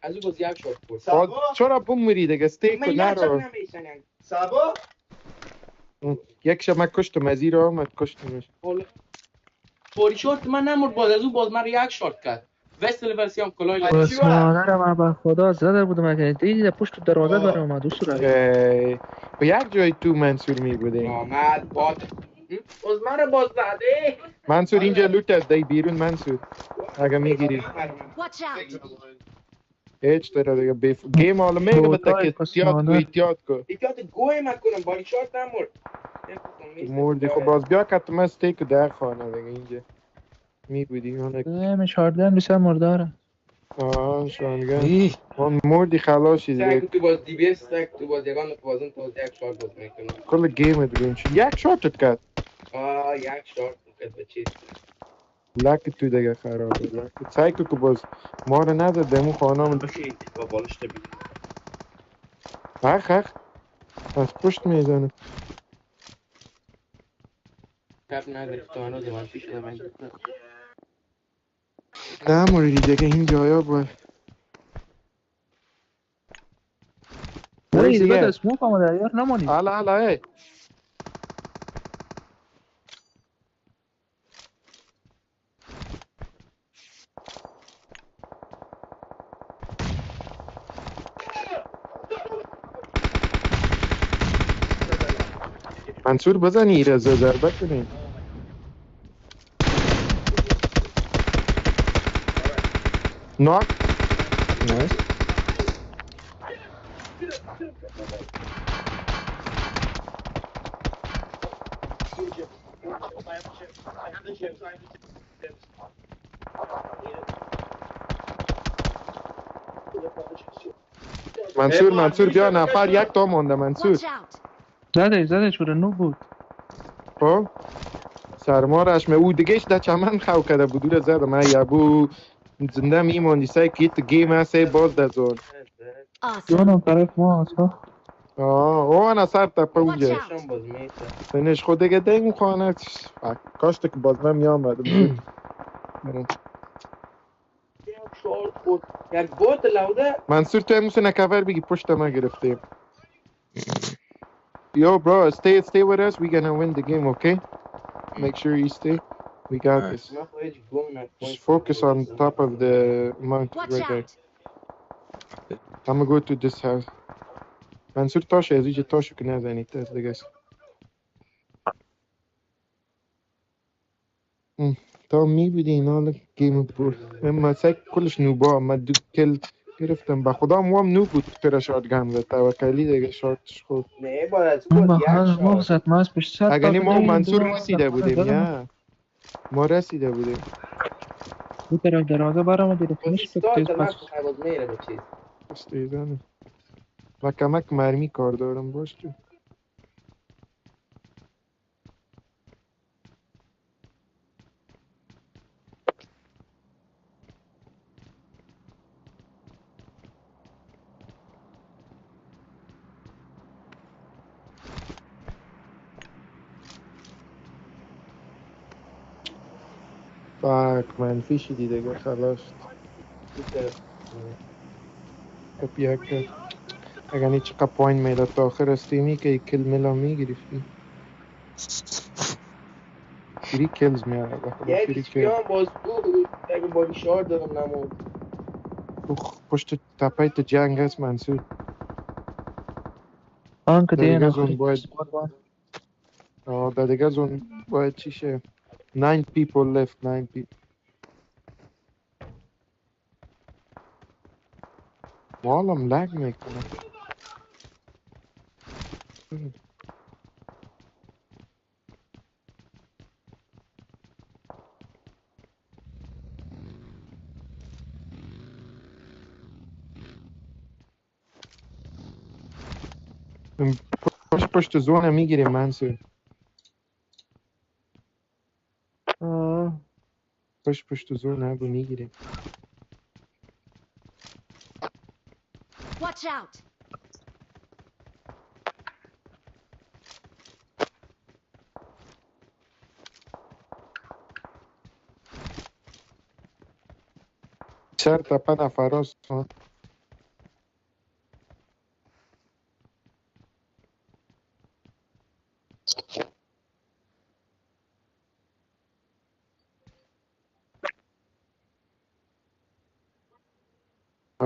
از او باز یک شات بود. چرا بمیری دیگه استیک و نرو. سبا؟ یک شب من کشتم از این را آمد کشتمش. فوری شورت من نمورد باز از او باز من یک شورت کرد. وست لورسیام کلای بس مادر من به خدا زده بودم اگه دیدی پشت دروازه برام اومد دوست را. به یک جای تو منصور می بوده. آمد باد. باز من باز زده. منصور اینجا لوت از دی بیرون منصور. اگه میگیری. هیچ طرح دیگه گیم حالا میگه بتا که احتیاط کو. احتیاط گوی مکنم باری شورت نمورد. موردی خب باز بیا که تو استیک در خانه دیگه اینجا می بودی نه شاردن بسیار مرداره. شانگن اون موردی خلاشی دیگه. تو باز دی بی اس تو باز یگان تو بازن تو یک شارت باز میکنم. کل گیم درون شد. یک شارتت کرد. یک شارت کرد بچه. لک تو دیگه خرابه. لک سایکو که باز ما رو نداد دمو خانم بشی با بالش تبید. خخ از پشت میزنه. کب نداره تو هنوز منفی شده من نه موردی دیگه این جایا باید دیگه بده اسموک آمده یار نمانی. حالا منصور بزن ایره ضربه کنیم. ناک. Nice. منصور بیا نفر یک تا مونده منصور. Watch out! زدش بوده نو بود. خب سرمارش او دیگهش در چمن خو کرده بود دور زده من یبو زنده میموندی سای کیت گیم هسته باز در زون. جانم طرف ما اصلا. او انا سر تپه Watch اونجا out! فنش خود دیگه دیم خانه کاشت که باز من میامد. یک بوت لوده. منصور تو همون نکفر بگی پشت ما گرفتیم. Yo bro, stay with us. We're gonna win the game, okay? Make sure you stay. We got this. Just focus on top of the mountain Watch right there. out! I'm gonna go to this house. منصور تاش از اینجا تاشو که نزنید تست دیگه. تا میبودی اینا گیم برد. من سعی کلش نوبا من دو کل گرفتم با خدا موام نوب بود تر شاتگان زد توکلی دیگه شاتش خود. نه باید از من خود با یک خواهد شاد. مغزت ماست پیش سر اگه نه ما منصور دو رسیده بودیم یا ما رسیده بودیم. دو طرف دروازه برام دیره کنش که تیز پس باز میره به چیز. استیزانه و کمک مرمی کار دارم باش تو. فاک منفی شدی دیگه خلاص. کپ یک اگه نیچه قا پوین میداد تا آخر استیمی که یک کل ملا میگرفتی. 3 kills میاره بخدا 3 یک kills. بیان باز بود. اگه باری شار دارم نمون. پشت تپایت جنگ هست منصور. آن که دیگه دیگه زون نخوری باید دیگه زون باید چیشه 9 people left 9 people. والله لگ میکنه. پشت زونه میگیریم منصور. پشت زونه رو میگیریم. Watch out! سر تپه نفراست.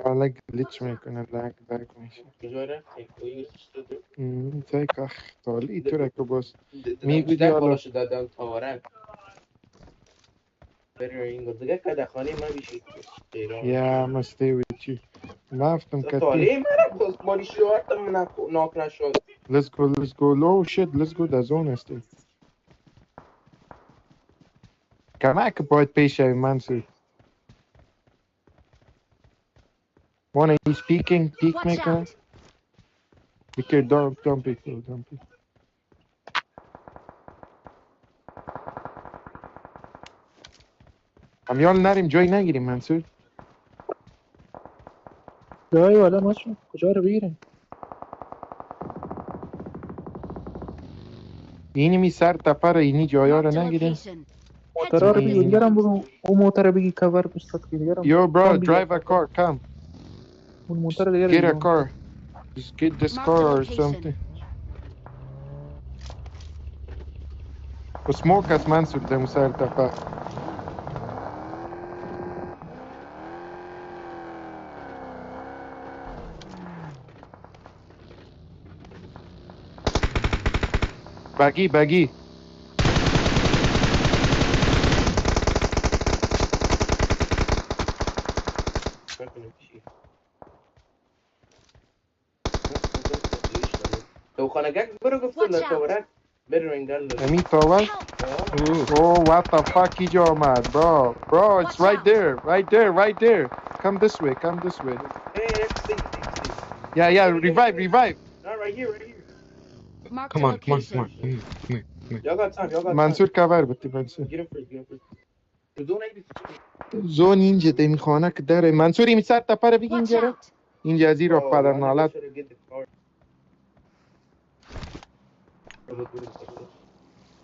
لگ گلیچ میکنه لگ میشه. کجاره؟ تای که خالی تو را که باز میبودی حالا دادم تاورن. بری اینگو دیگه که خانه من بیشید. یا مستی ویچی مفتم کتی. تالی من باز باری شوارتم من ناک نشد. Let's go low shit let's go در زون استی. کمک باید پیش شوی منصور. One is peeking peek Watch میکنه. out! Because don't peek don't peek. امیال نریم جای نگیریم منصور. جایی والا ماشون کجا رو بگیریم. اینی می سر تپه را اینی جایا رو Marked a نگیریم. location. موترها رو بگی دیگرم بگو اون موتر رو بگی کور بستد که دیگرم Yo bro drive a car come. اون موتر دیگر Get a بگم car. Just get this Mark car the or location. something. smoke از منصور دمو سر تپه. Baggy. تو خانگک برو گفتم در تورک برو Emi towel. Oh, what the fuck he just mad, bro? Bro, it's right there. Come this way. Yeah, revive. No, right here. Marked Come a on. location. Y'all got time. Mansur cover بده Mansur. Get him first. تو زون ایدی زون اینجا دمی خانه که داره منصور این سر تپره بگی Watch اینجا رو out! اینجا از این را پدر نالت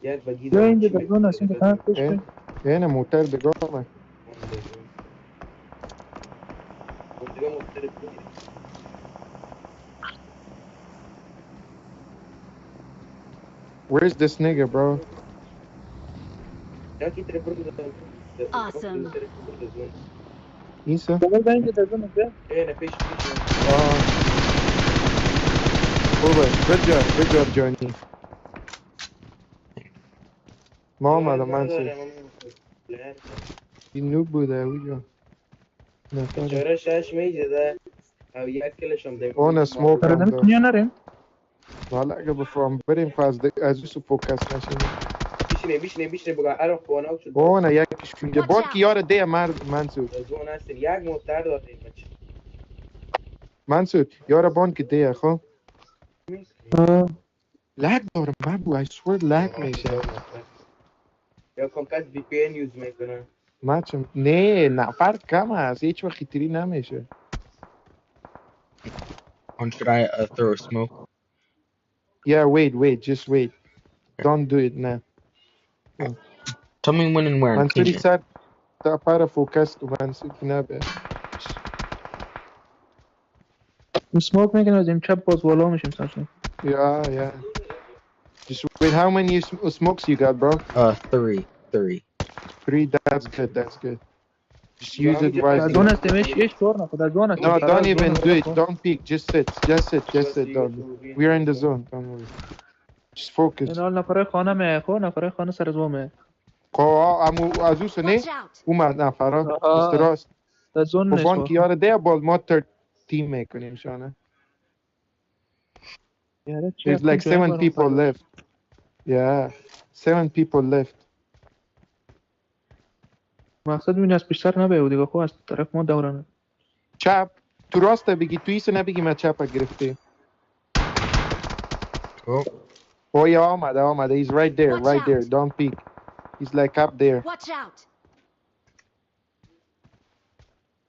یک بگی یا اینجا در زون هست اینجا طرف پیش کن. اینه موتر بگاه من Where's this nigga, bro? Awesome. Isa? در اینجا در زون هست. خوبه. Good job, Johnny. ما آمدم منصور این نوب بوده اوجا چرا شش میجده او یک کلشم دیم اون سموک هم برادر دار کنیا نریم. والا اگه بفرام بریم خواست از اوسو فوکس نشیم بیشنه بگا ارو خواناو شد اونه یکیش کنجا بان که یار ده منصور زون هستین یک مستر داده منصور یار بان که ده خب لگ دارم بابو I swear لگ میشه یا کمکت VPN یوز میکنه مچم نه نفر کم هست هیچ وقت خیتری نمیشه Should I throw a smoke? Yeah, wait, just wait. Don't do it now. Tell me when and where. منصوری سر تا پارا فوکس تو منصور که نبه سموک میکنه از این چپ باز بالا میشیم سرشون. Yeah. Just wait, how many smokes you got, bro? Three. Three, that's good. Just use it wisely. در زون هستیم ایش شور نکن در زون هستیم. No, don't even do it. Don't peek. Just sit. Don't. We're in the zone. Don't worry. Just focus. این حال نفره خانه میخو نفره خانه سر زومه. امو از اوسه نه؟ اومد نفره. راست. در زون نیست. بان که یاره ده باز ما تیم میکنیم شانه. There's like 7 people left. Yeah. 7 people left. مقصد این از بیشتر نبیو دیگه خب از طرف ما دورانه. چپ تو راسته بگی تو ایسه نبگی من چپ گرفته. Oh yeah, آمده. He's right there. Don't peek. He's like up there. Watch out!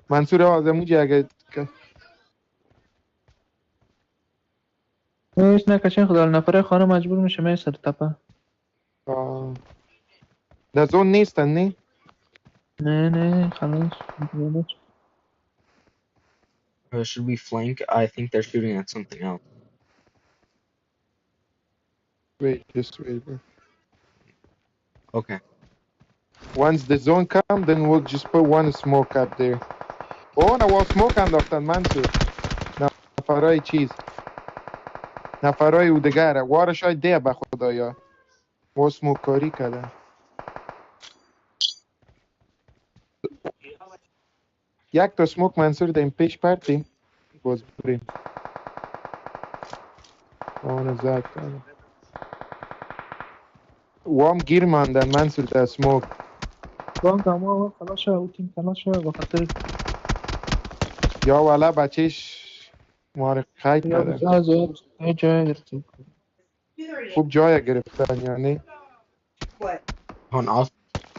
منصور آزموجی اگه ایش نکشین خدا نفره خانه مجبور میشه می سر تپه. در زون نیستن نه؟ نه خلاص. Should we flank? I think they're shooting at something else. Just wait, bro. Okay. Once the zone come, then we'll just put one smoke up there. Oh, no, we'll smoke انداختن منصور. نفرای چیز. نفرای اودگره. واره شاید ده به خدایا. و سموک کاری کردن. یک تا سموک منصور دیم پیش پرتیم. باز بریم. آنه زد کنم. وام گیر ماندن منصور در سموک. بانک اما خلاص شد او تیم خلاص شد بخاطر یا والا بچهش ماره قید کردن جای گرفتیم خوب جای گرفتن یعنی I'll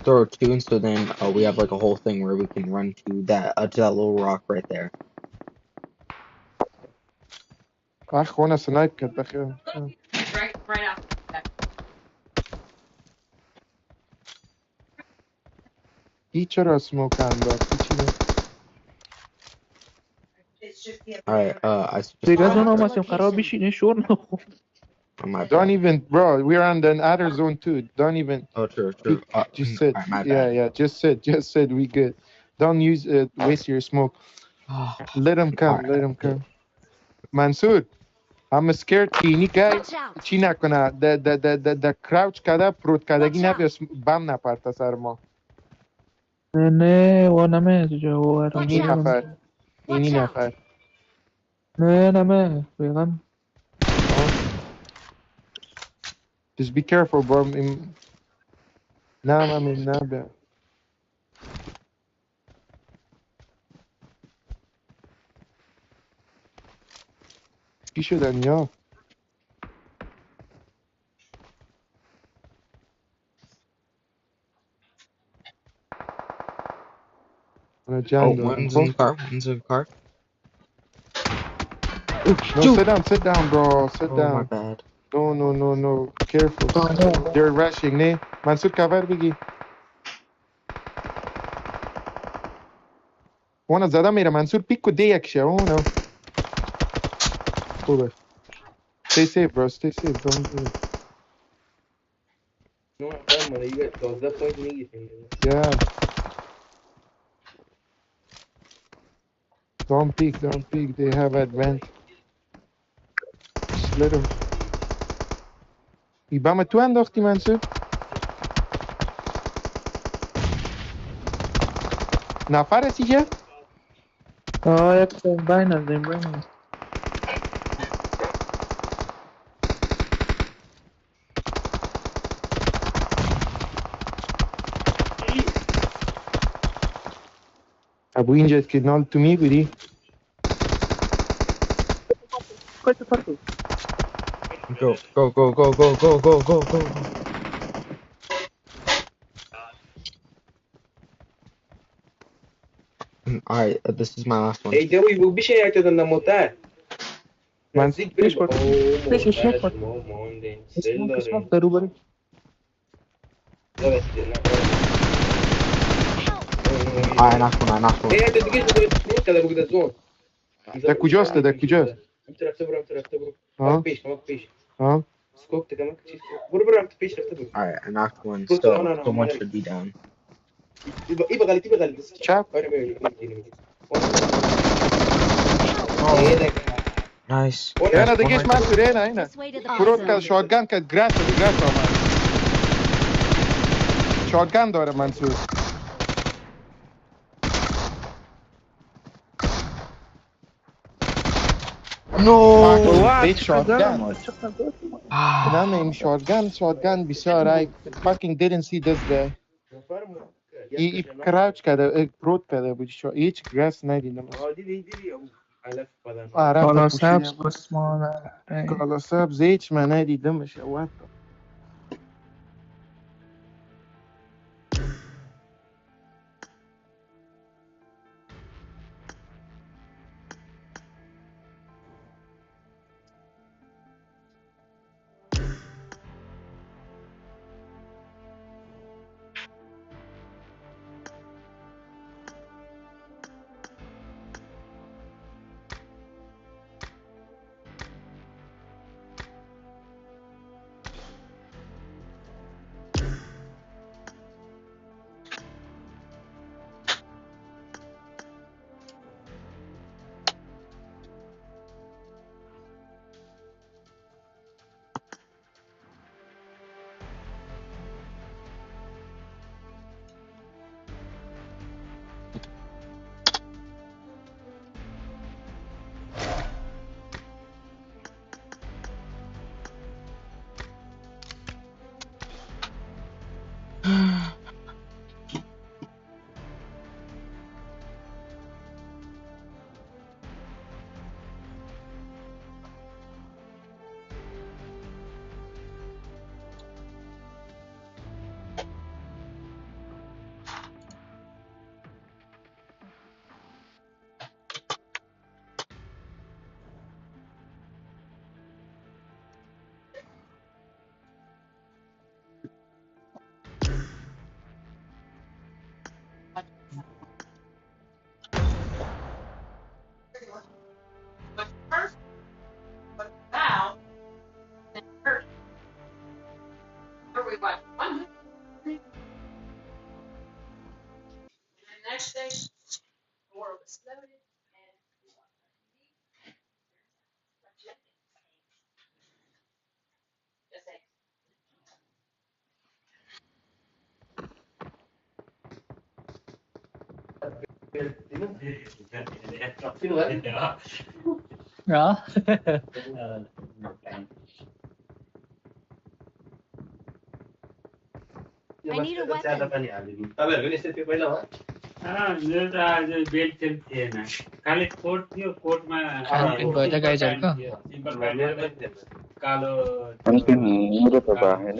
throw two, and so then we have like a whole thing where we can run to that little rock right there. خونه سنایپ کرد بخیر Right after that. هیچ چرا سموک انداخت Alright, I دیگه زون هم هستیم قرار بشینه شور نخون Don't even, bro, we're on the other zone too. Don't even. Oh, true. Just sit. Right, yeah, just sit. We good. Don't use waste your smoke. Let him come. Mansoor. I'm scared که اینی گای Watch out! چی نکنه د کراوچ کده پروت کدگی Watch نبیا out! بم نپرته سر ما نه و نمه جو و Watch اینی out! نفر اینی Watch out! نفر نه نمه بیغم just be careful bro نه من نه بیا چی شدن یا Oh, جنگ دارم one's in the car. One's in the car. no sit down bro sit Oh, my down bad. no careful they're rushing نه منصور کور بگی وانا زدم میره منصور پیکو دی یکشه اونو خوبه stay safe bro stay safe don't do it No, I'm fine, man. You got 12 points negative. yeah don't peek they have advantage just let them ایبام تو انداختی منصور نفر دیگه یک بین از این بین ابو اینجا که نال تو میبری Go, go, go, go, go, go, go, go, go. Alright, this is my last one. Hey, Dewi, we'll be sharing to the Namotar. من Nazik bir پیش oh, پیشش montaż, نکن monday. اسموک Sellore. اسموک درو بری Evet, I knocked one. Hey, انت تجي تقول كذا بقدر زون. ده کجاست ده کجاست هم ترفت برو. ها ما بيش. ها سكوب تكمل كتير. برو هم تبيش ترفت برو. Alright, I knocked one. Bro, Still, no, someone ما should be down. يبقى غالي. چپ أنا ما Nice. اینا Nice. One دیگهش right من there. تو اینا This way to the فرود zone. که شاتگان که گرس آمد شاتگان داره منصور No! fucking bitch shotgun چقدر نام این shotgun بسیار I fucking didn't see this guy ای crouch کرده پروت کرده بود هیچ گرس ندیدم دیدی علف بدن رفته کالا پوشیده سبز بود بس مانه کالا سبز هیچ من ندیدمش what the Ja. I need a weapon. Handpin भयो त गाइजहरूको Handpin मेरो त भएन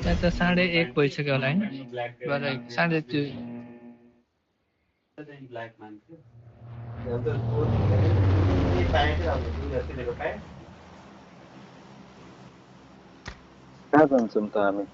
त्यहाँ त 1:30 भइसक्यो होला हैन भरे 2:30 कहाँ जान्छौँ त हामी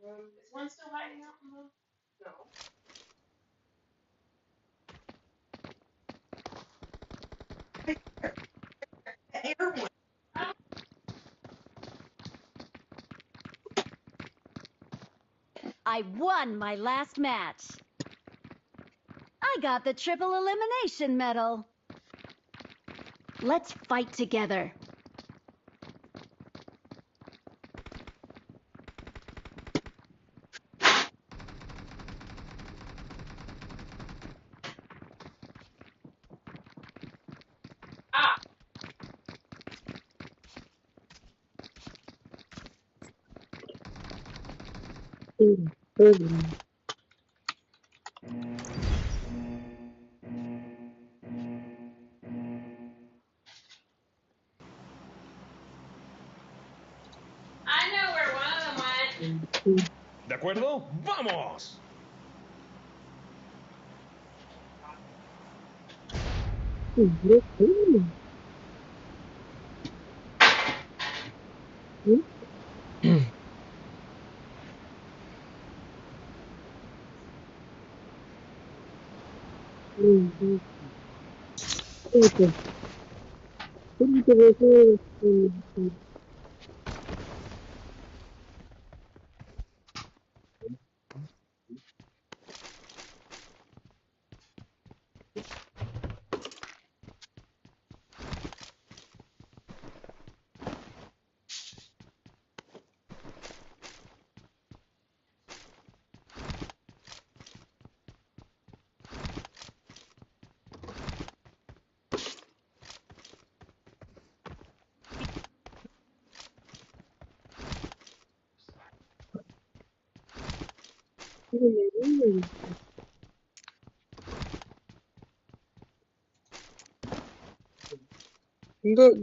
Is one still hiding out in the? No. The air one. I won my last match. I got the triple elimination medal. Let's fight together. I know where one of them went. ¿De acuerdo? ¡Vamos!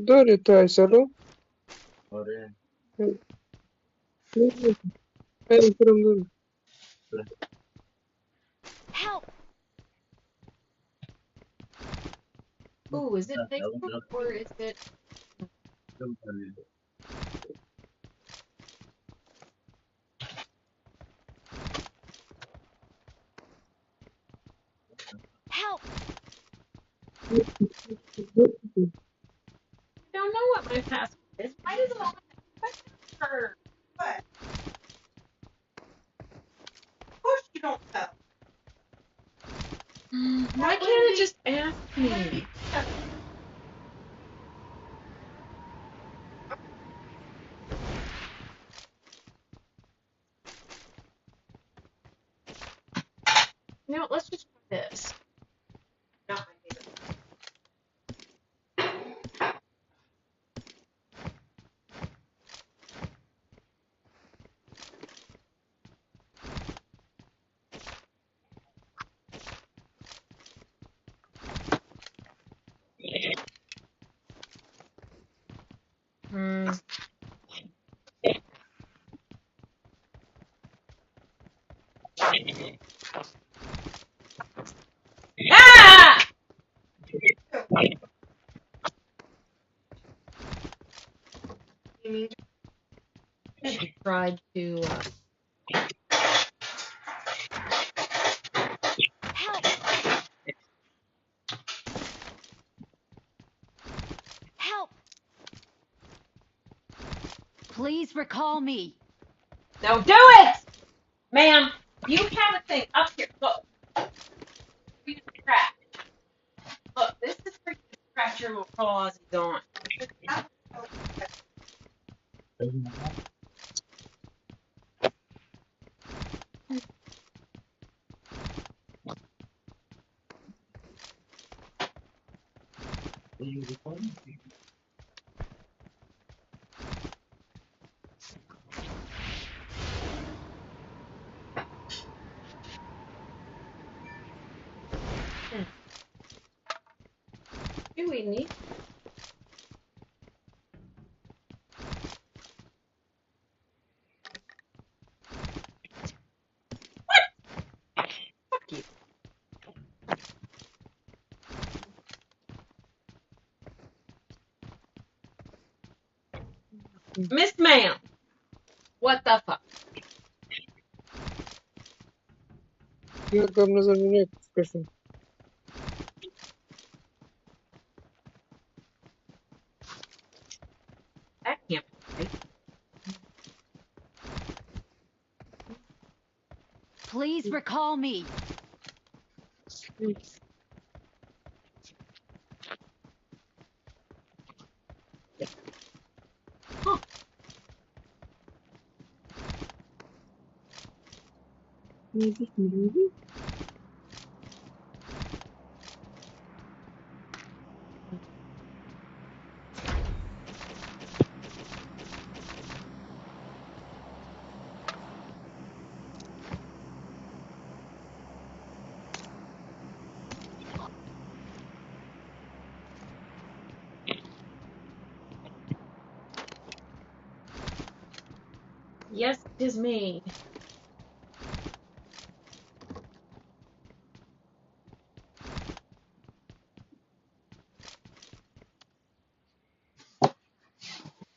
Dove stai, Salo? From the Help! Ooh, is it Facebook or is it? Help! I don't know what my password is. Why does it always have my password? What? Of course you don't know. Why can't it just ask me? You know what? Let's just try this. Not my favorite. Ah! She tried to. Help! Help! Please recall me. No, do it! Ma'am, you have a thing up here. Look. You can scratch. Look, this is for you to scratch your little paws on. Do we need? Miss Ma'am, what the fuck? Я говно за меня скажу. That can't be right. Please recall me. Huh. Yes, it is me.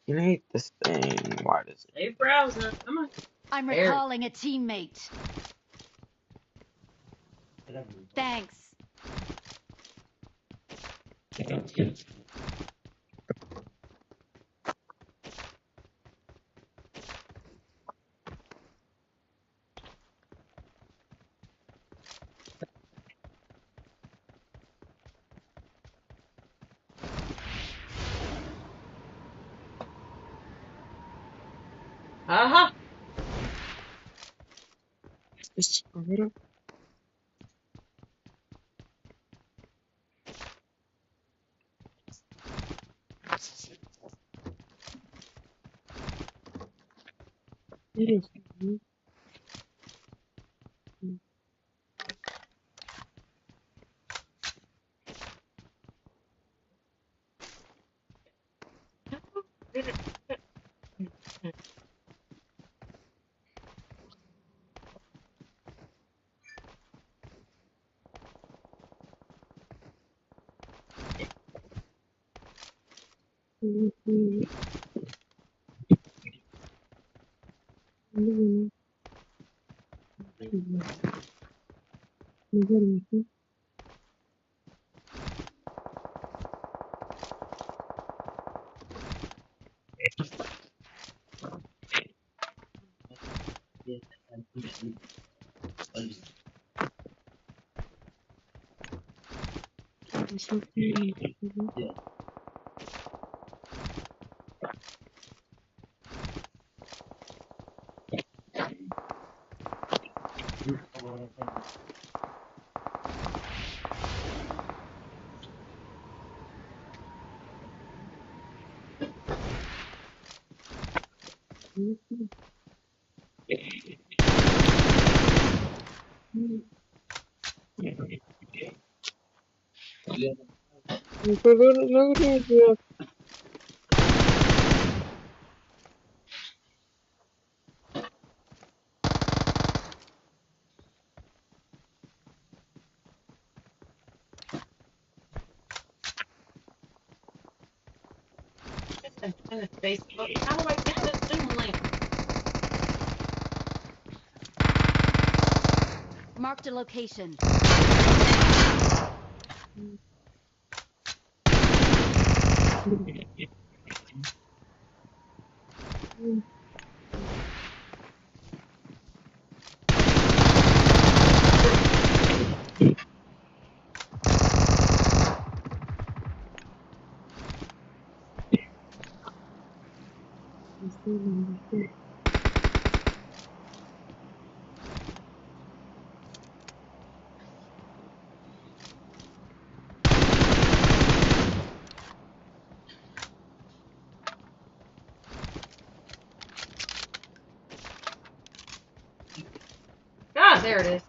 You hate this thing. Why does it? Save browser. Come on. I'm There. recalling a teammate. Thanks. Uh-huh. Камера. Интересно. Нагрузка. in the Facebook. How do I get the Zoom link? Marked a location. Ah, there it is.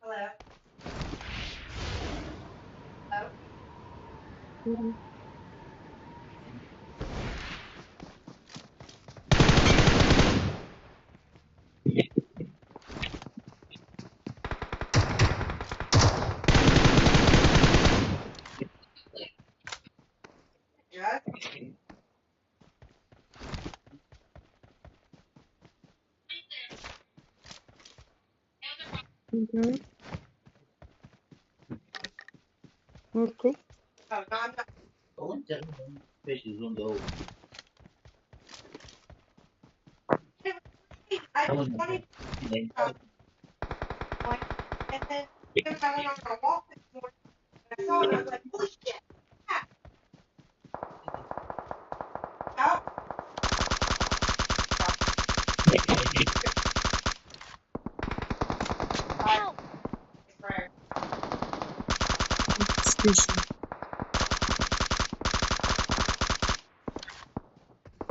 Hello. Yeah. Okay. Okay. Oh, no, I'm not. I just wanted point, and then I went on a walk this morning, and I saw it, I was like, oh shit. Out. Help! Station.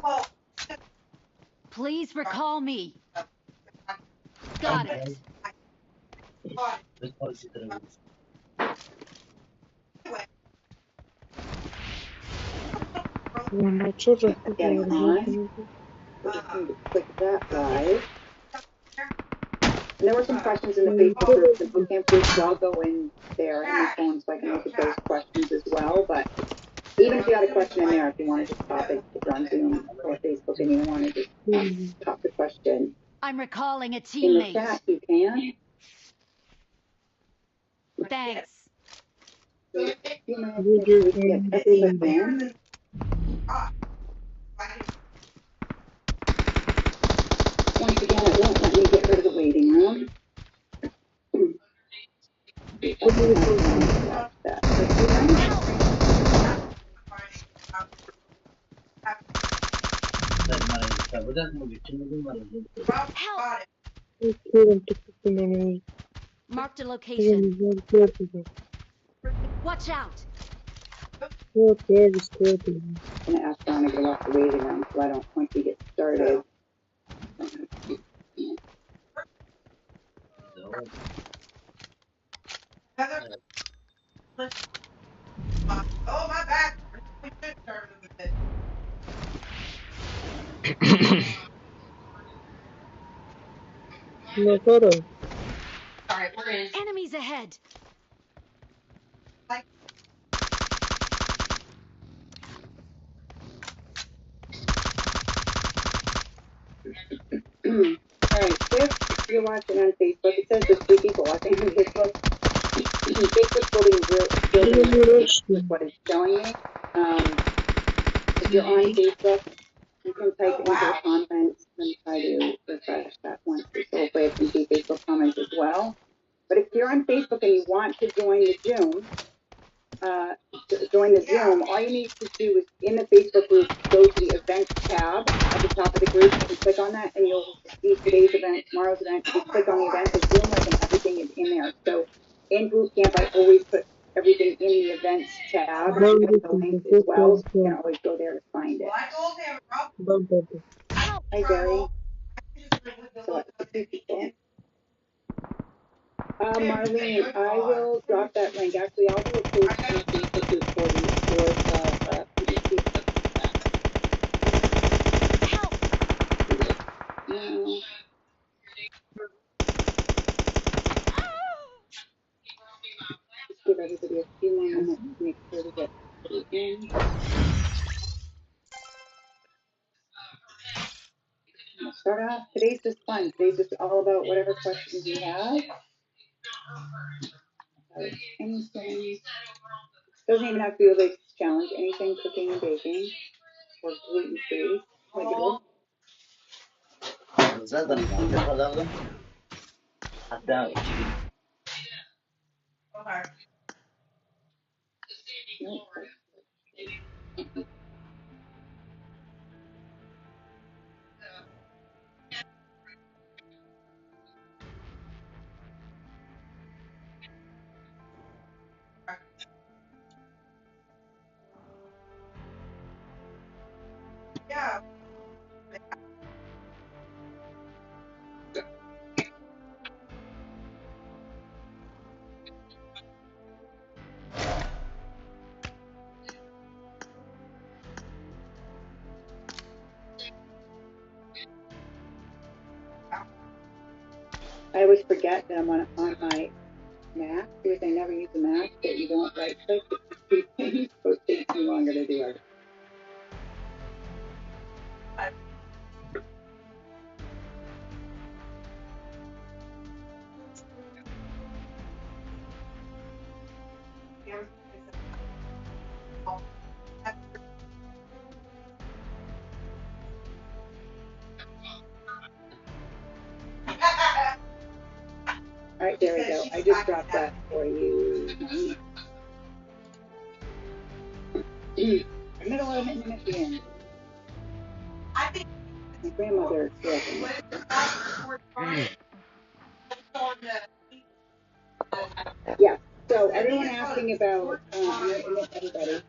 Oh. Please recall me. Got it. I'm not sure if it's Getting working. on. Click that live. And there were some questions in the Facebook group, the boot camp group, so I'll go in there in my phone so I can look at those questions as well. But even if you had a question in there, if you want to just pop it, if you're on Zoom or Facebook and you want to just pop the question I'm recalling a in the teammate. chat, you can. Thanks. So, you know, Would if you we can get everyone in. Once again, it won't let me get rid of the waiting room. Watch that. Help! Marked a location. Watch out! What is I'm gonna ask Donna to get off the waiting room so I don't, once we get started. Oh, my back. We should start with it. No, Toro. Alright, we're in. Enemies ahead. Alright, if you're watching on Facebook, it says there's 3 people watching on Facebook. Facebook's building with what it's showing me. If you're on Facebook, you can type into the comments and try to refresh that once. So hopefully I can see Facebook comments as well. But if you're on Facebook and you want to join the Zoom, all you need to do is in the Facebook group, go to the events tab at the top of the group and click on that, and you'll see today's event, tomorrow's event. Just click on the events of Zoom link, and everything is in there. So in boot camp, I always put everything in the events tab with the links as well. So you can always go there to find it. Hi, Gary. So it's 2 people. Marlene, I will drop that link. Actually, I'll do a post in the Facebook group for the questions. We'll start off. Today's just fun. Today's just all about whatever questions you have. Anything. Doesn't even have to be a religious challenge. Anything cooking and baking or gluten free. Negative. Yeah. I always forget that I'm on my Mac because I never use a Mac that you don't right click. It's so it takes me longer to do it. All right, there we go. I just dropped that for you. Middle of it and at the end. My grandmother grew up in this. Yeah. So everyone asking about, I'm going to admit everybody,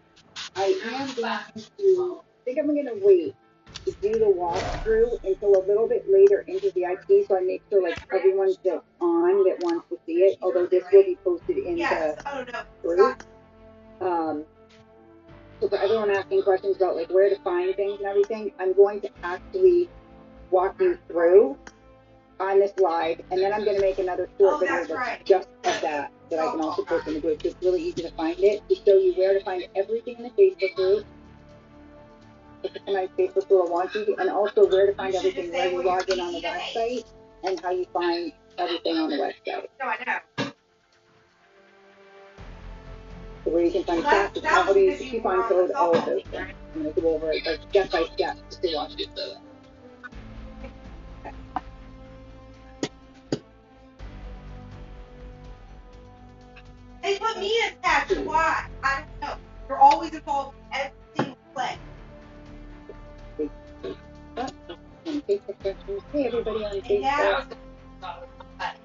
I am going to, I think I'm going to wait to do the walkthrough until a little bit later into the IP, so I make sure like everyone that's on that wants to see it, although this will be posted in the group. So for everyone asking questions about like where to find things and everything, I'm going to actually walk you through on this live, and then I'm going to make another short video that's just of that I can also post in the group. It's really easy to find it, to show you where to find everything in the Facebook group. My Facebook group will want you, and also where to find everything, where you log in on the website, and how you find everything on the website. No, I know. So where you can find classes, all these coupon code, all of those things. I'm going to go over it like step by step just to walk you through it. They put me as captain. Why? I don't know. You're always involved in every single play. Hey, everybody on Facebook.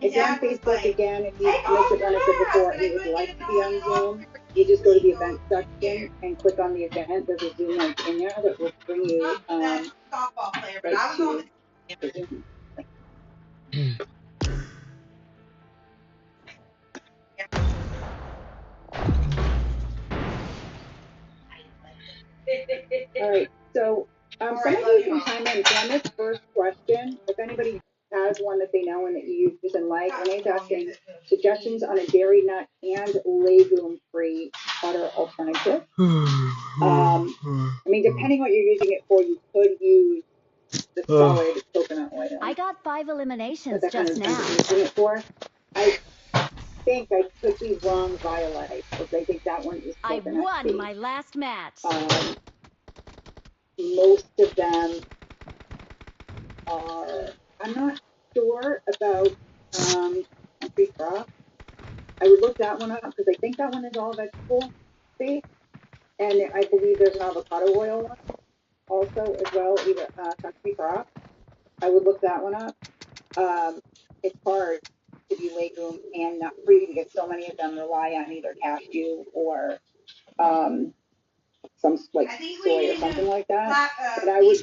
If you're on Facebook again, if you missed it when I said before, and you would like to be on Zoom, you just go to the event section and click on the event. There's a Zoom link in there that will bring you right to the Zoom. All right, so some of you can chime in. So on this first question, if anybody has one that they know and that you use and like, Renee's asking suggestions on a dairy nut and legume-free butter alternative. I mean, depending what you're using it for, you could use the solid coconut oil. I got 5 eliminations That kind just of now. using it for. I think I could be wrong, Violet, because I think that one is I coconut won based. my last match. Most of them are, I'm not sure about country crop. I would look that one up because I think that one is all vegetable based, and I believe there's an avocado oil one also as well, either country crop. I would look that one up. It's hard to be legume and nut free because so many of them rely on either cashew or some like soy or something like that. But I would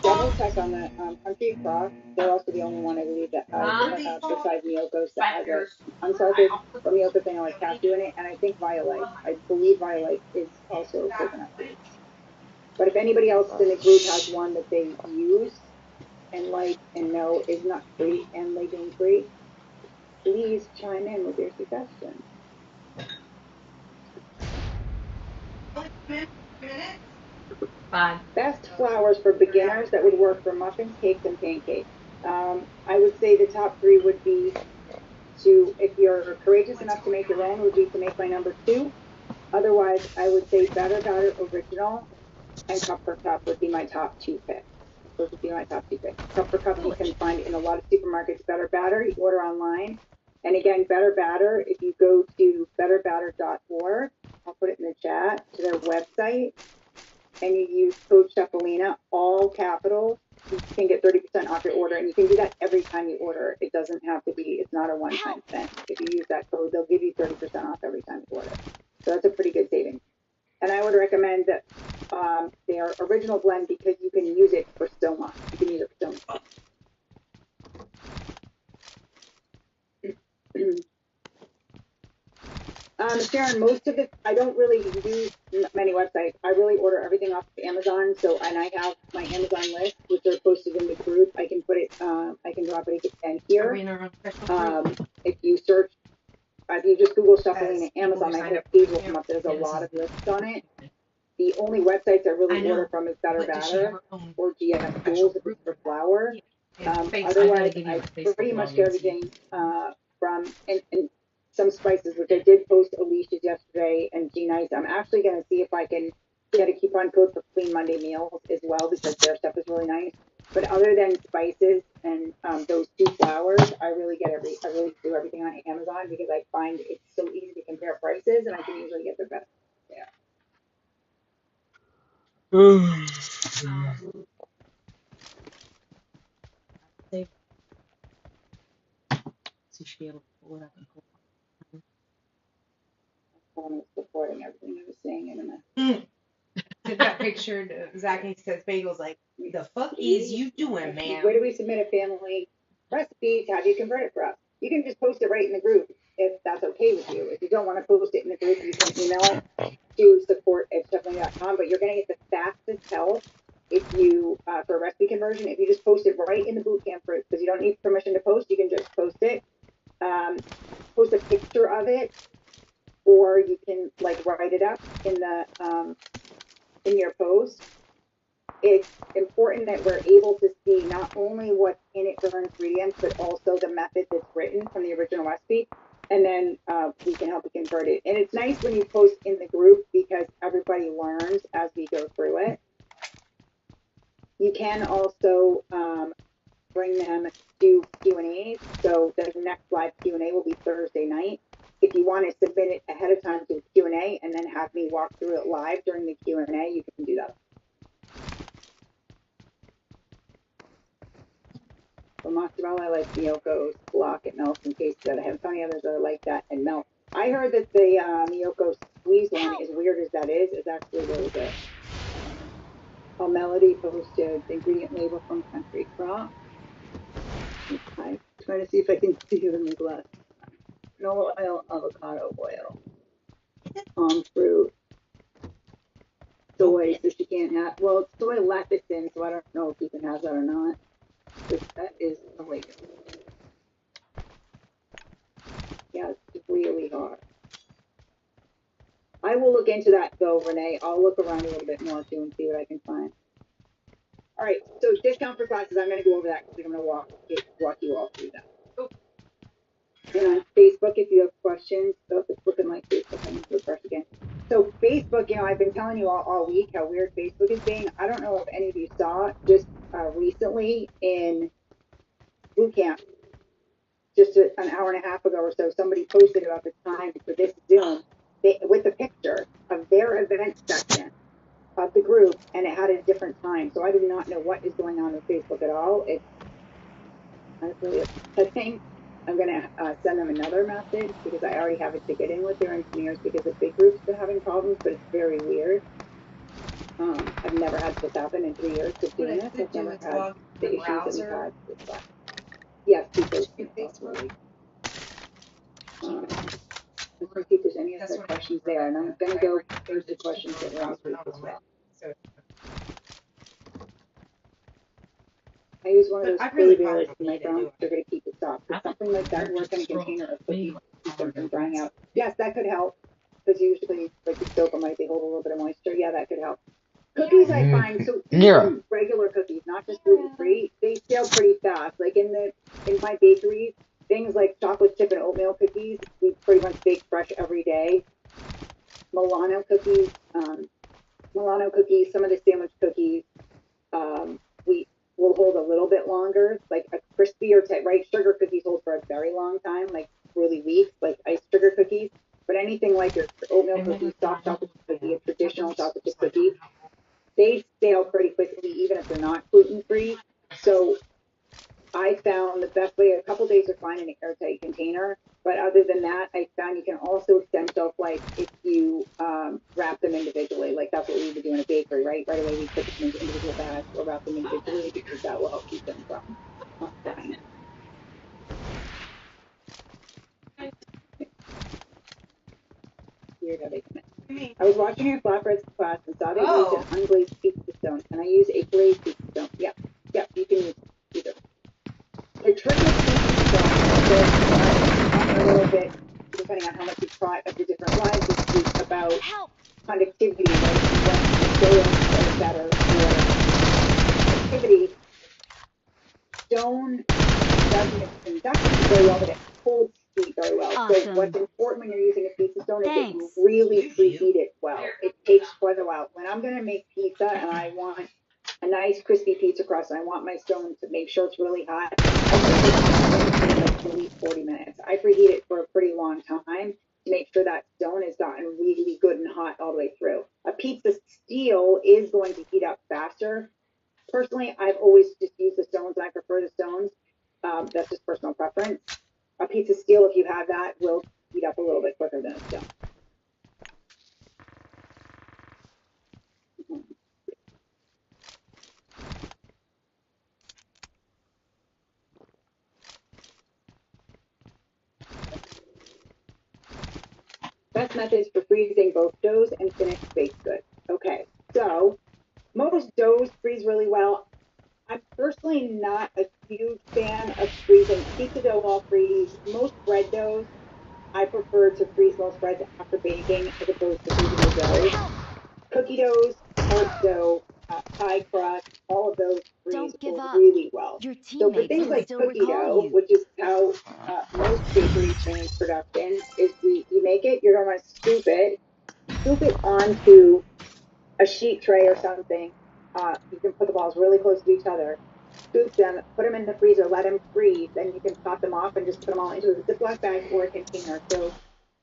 double check on the country cross. They're also the only one I believe that has besides Miyoko's that has an unsalted or Miyoko thing like cashew in it. And I think Violite. I believe Violite is also coconut based. But if anybody else in the group has one that they use and like and know is nut free and legume free, please chime in with your suggestions. 5. Best flowers for beginners that would work for muffins, cakes, and pancakes. I would say the top 3 would be if you're courageous enough to make your own, would be to make my number 2. Otherwise, I would say Better Batter Original and Cup for Cup would be my top 2 picks. Those would be my top 2 picks. Cup for Cup you can find in a lot of supermarkets. Better Batter, you order online. And again, Better Batter, if you go to betterbatter.org, I'll put it in the chat, to their website, and you use code Cephalina, all capitals, you can get 30% off your order. And you can do that every time you order. It doesn't have to be, it's not a one-time thing. If you use that code, they'll give you 30% off every time you order. So that's a pretty good savings. And I would recommend that their original blend because you can use it for so much. You can use it for so much. Sharon, most of it, I don't really use many websites. I really order everything off of Amazon. So, and I have my Amazon list, which are posted in the group. I can put it, I can drop it again here. If you search, if you just Google Cephalina Amazon, my whole page will come up. There's a lot of lists on it. The only websites I really order from is Better Batter or GS Tools if it's for flour. Otherwise, I pretty much get everything from and some spices, which I did post Alicia's yesterday and G Nice. I'm actually going to see if I can get a coupon code for Clean Monday Meals as well because their stuff is really nice. But other than spices and those 2 flours, I really do everything on Amazon because I find it's so easy to compare prices and I can usually get the best there. So you should be able to pull it up and pull phone was recording everything I was saying in a it. Took that picture. Zachary says Bagel's like, the fuck is you doing, man? Where do we submit a family recipe? How do you convert it for us? You can just post it right in the group if that's okay with you. If you don't want to post it in the group, you can email it to support@cephalina.com. But you're going to get the fastest help if you for a recipe conversion if you just post it right in the boot camp group because you don't need permission to post. You can just post it. Post a picture of it, or you can like write it up in the in your post. It's important that we're able to see not only what's in it for ingredients, but also the method that's written from the original recipe. And then we can help you convert it. And it's nice when you post in the group because everybody learns as we go through it. You can also bring them to Q&A. So the next live Q&A will be Thursday night. If you want to submit it ahead of time to the Q&A and then have me walk through it live during the Q&A, you can do that. For mozzarella, I like Miyoko's block. It melts in case that I have plenty others that are like that and melt. I heard that the Miyoko squeeze one, as weird as that is actually really good. Melody posted the ingredient label from Country Crop. I'm trying to see if I can see it in the glass. No oil, avocado oil, palm fruit, soy, so she can't have, well, it's soy lecithin, so I don't know if you can have that or not. But that is illegal. Yeah, it's really hard. I will look into that though, Renee. I'll look around a little bit more too and see what I can find. All right, so discount for classes, I'm going to go over that because I'm going to walk you all through that. Oh. And on Facebook, if you have questions, so it's looking like Facebook, I need to refresh again. So Facebook, I've been telling you all week how weird Facebook is being. I don't know if any of you saw just recently in boot camp, just an hour and a half ago or so, somebody posted about the time for this Zoom with a picture of their event section of the group, and it had a different time. So I do not know what is going on with Facebook at all. It's honestly upsetting. I'm going to send them another message because I already have a ticket in with their engineers because the big group's been having problems, but it's very weird. I've never had this happen in 3 years of doing this. I've never had the issues that we've had with that. Yes, people possibly. Let's see if there's any other questions there, and I'm going to go through the questions that were on the group as well. I use one of those clay barrels in my ground. They're going to keep it soft. Could something like that work in a container or cookie keep them from drying out? Yes, that could help. because usually like you soak them, like they hold a little bit of moisture. Yeah, that could help. Cookies I find, so Yeah. even regular cookies, not just gluten-free, they stale pretty fast. Like in my bakeries, things like chocolate chip and oatmeal cookies, we pretty much bake fresh every day. Milano cookies, some of the sandwich cookies, we will hold a little bit longer. Like a crispier type, right? Sugar cookies hold for a very long time, like really weeks, like iced sugar cookies. But anything like your oatmeal cookie, soft chocolate cookie, a traditional chocolate chip cookie, they stale pretty quickly, even if they're not gluten-free. So I found the best way, a couple days are fine in an airtight container. But other than that, I found you can also extend shelf life if you wrap them individually. Like that's what we would do in a bakery, right? Right away we put them into individual bags or wrap them individually because that will help keep them from dying. Weird how they come in. I was watching your flatbreads class and saw they used an unglazed pizza stone, and I use a glazed pizza stone. Yep, you can use either. The trick with pizza stones, a little bit, depending on how much you've taught of the different lives, is about conductivity, right? What materials are better for activity. Stone doesn't conduct very well, but it holds heat very well. Awesome. So what's important when you're using a pizza stone is that you Thanks. really preheat it well. It takes quite a while. When I'm going to make pizza and I want a nice crispy pizza crust and I want my stone to make sure it's really hot, I preheat it for at least 40 minutes. I preheat it for a pretty long time to make sure that stone has gotten really good and hot all the way through. A pizza steel is going to heat up faster. Personally, I've always just used the stones and I prefer the stones. That's just personal preference. A pizza steel, if you have that, will heat up a little bit quicker than a stone. Best methods for freezing both doughs and finished baked goods. Okay, so most doughs freeze really well. I'm personally not a huge fan of freezing pizza dough while freeze. Most bread doughs, I prefer to freeze most breads after baking as opposed to freezing the dough. Cookie doughs, tart dough, pie crust, all of those freeze Don't give up. really well. Your So for teammates things can like still cookie recall dough, you. which is how most bakeries change production, is you make it, you're going to scoop it onto a sheet tray or something. You can put the balls really close to each other, scoop them, put them in the freezer, let them freeze, then you can top them off and just put them all into a Ziploc bag or a container. So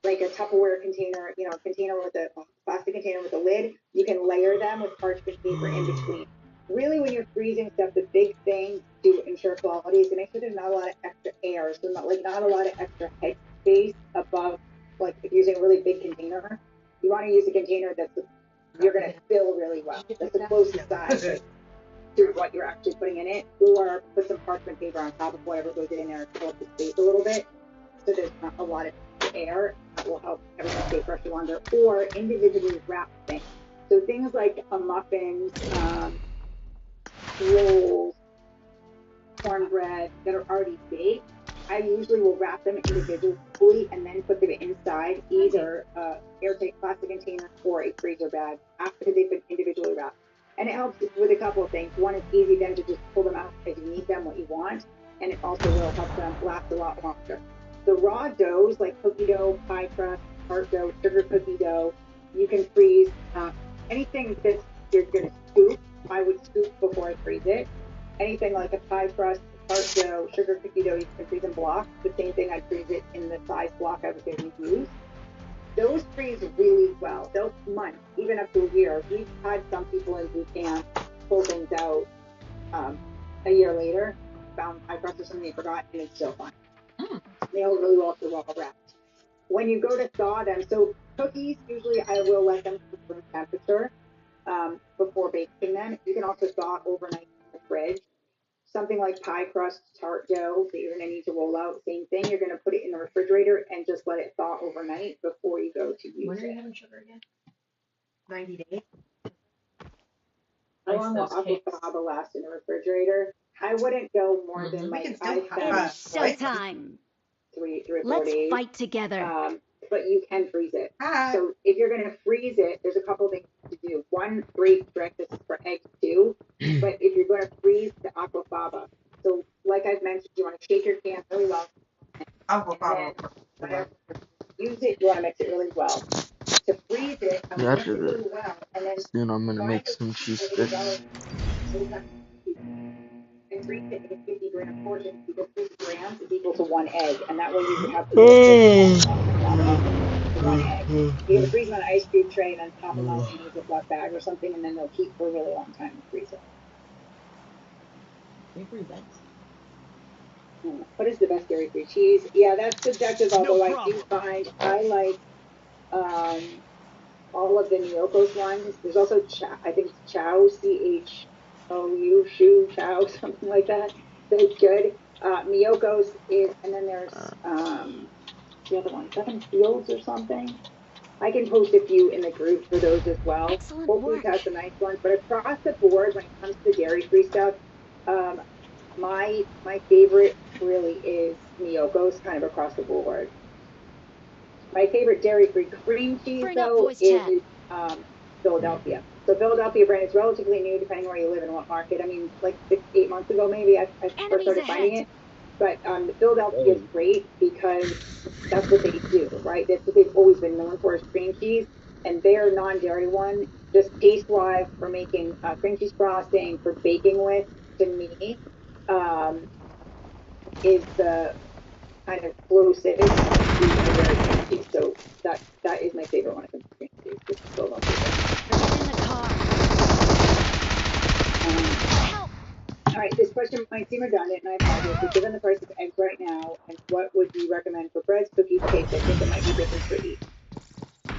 like a Tupperware container, a container with a plastic container with a lid, you can layer them with parchment paper in between. Really, when you're freezing stuff, the big thing to ensure quality is to make sure there's not a lot of extra air, so not a lot of extra head space above. Like if you're using a really big container, you want to use a container that's you're going to fill really well. That's the closest size to what you're actually putting in it, or put some parchment paper on top of whatever goes in there to hold the space a little bit, so there's not a lot of air. That will help everything stay fresh longer. Or individually wrap things. So things like muffins, rolls, cornbread that are already baked, I usually will wrap them individually and then put them inside either airtight plastic container or a freezer bag after they've been individually wrapped. And it helps with a couple of things. One, it's easy then to just pull them out as you need them, what you want, and it also will help them last a lot longer. The raw doughs like cookie dough, pie crust, tart dough, sugar cookie dough, you can freeze anything that you're going to scoop. I would scoop before I freeze it. Anything like a pie crust, tart dough, sugar cookie dough, you can freeze in blocks. The same thing, I'd freeze it in the size block I was going to use. Those freeze really well. They'll months, even up to a year. We've had some people in boot camp pull things out a year later, found pie crust or something they forgot, and it's still fine. They hold really well if they're well wrapped. When you go to thaw them, so cookies, usually I will let them cook room temperature before baking them. You can also thaw overnight in the fridge. Something like pie crust, tart dough that you're going to need to roll out, same thing. You're going to put it in the refrigerator and just let it thaw overnight before you go to use it. When are you having sugar again? 90 days? How long will aquafaba last in the refrigerator? I wouldn't go more than like It's showtime. 3 or 4 Let's days. fight together. but you can freeze it. So if you're going to freeze it, there's a couple things to do. One great trick, this is for eggs too, but if you're going to freeze the aquafaba, so like I've mentioned, you want to shake your can really well. Aquafaba. Use it, you want to mix it really well. To freeze it, Yeah, I mix it did it. really well, and then Soon I'm gonna make some cheese sticks. and freeze it in 50-gram portions because 50 grams is equal to one egg, and that way you can have one egg. You can freeze them on an ice cube tray and then pop them out in a Ziploc bag or something, and then they'll keep for a really long time in the freezer. What is the best dairy-free cheese? Yeah, that's subjective, although I do find I like all of the Miyoko's ones. There's also I think it's Chow, Chou, Shu, Chow, something like that. That's good. Miyoko's is, and then there's the other one, Seven Fields or something. I can post a few in the group for those as well. Whole Foods has some nice ones, but across the board, when it comes to dairy-free stuff, my favorite really is Miyoko's, kind of across the board. My favorite dairy-free cream cheese, though, is Philadelphia. So Philadelphia brand is relatively new, depending where you live and what market. I mean, like 6-8 months ago, maybe I first started finding it. But the Philadelphia is great because that's what they do, right? That's what they've always been known for is cream cheese. And their non-dairy one, just taste-wise, for making cream cheese frosting, for baking with, to me, is the kind of closest to a dairy cream cheese. So that is my favorite one of the cream cheese. It's Philadelphia. All right, this question might seem redundant, and I apologize, but given the price of eggs right now, and what would you recommend for breads, cookies, cakes? I think it might be different for each.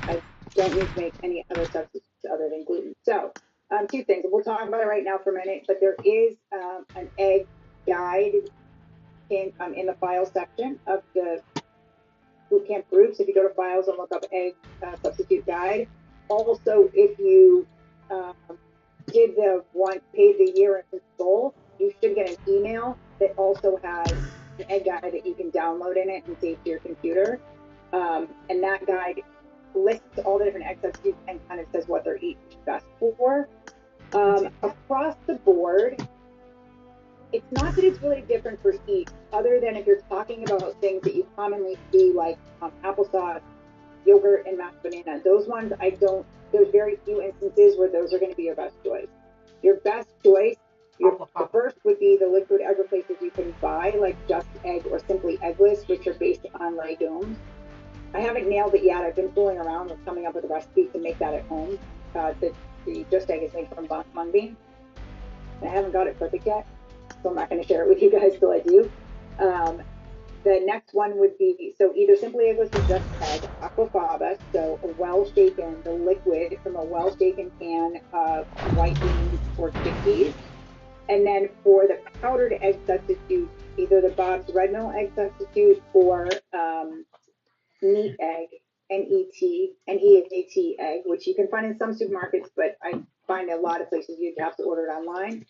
I don't need to make any other substitutes other than gluten. So, two things. We'll talk about it right now for a minute, but there is an egg guide in the file section of the bootcamp groups. If you go to files and look up egg substitute guide. Also, if you paid the year in full, you should get an email that also has an egg guide that you can download in it and save to your computer. And that guide lists all the different egg substitutes and kind of says what they're each best for. Across the board, it's not that it's really different for each, other than if you're talking about things that you commonly see, like applesauce, yogurt, and mashed banana. Those ones, there's very few instances where those are going to be your best choice. Your best choice, the first would be the liquid egg replacers you can buy, like Just Egg or Simply Eggless, which are based on legumes. I haven't nailed it yet. I've been fooling around with coming up with a recipe to make that at home. The Just Egg is made from mung bean. I haven't got it perfect yet, so I'm not going to share it with you guys till I do. The next one would be, so either Simply Eggless or Just Egg, aquafaba, so a well-shaken, the liquid from a well-shaken can of white beans or chickpeas. And then for the powdered egg substitute, either the Bob's Red Mill egg substitute or Neat Egg, N-E-A-T egg, which you can find in some supermarkets, but I find a lot of places you have to order it online.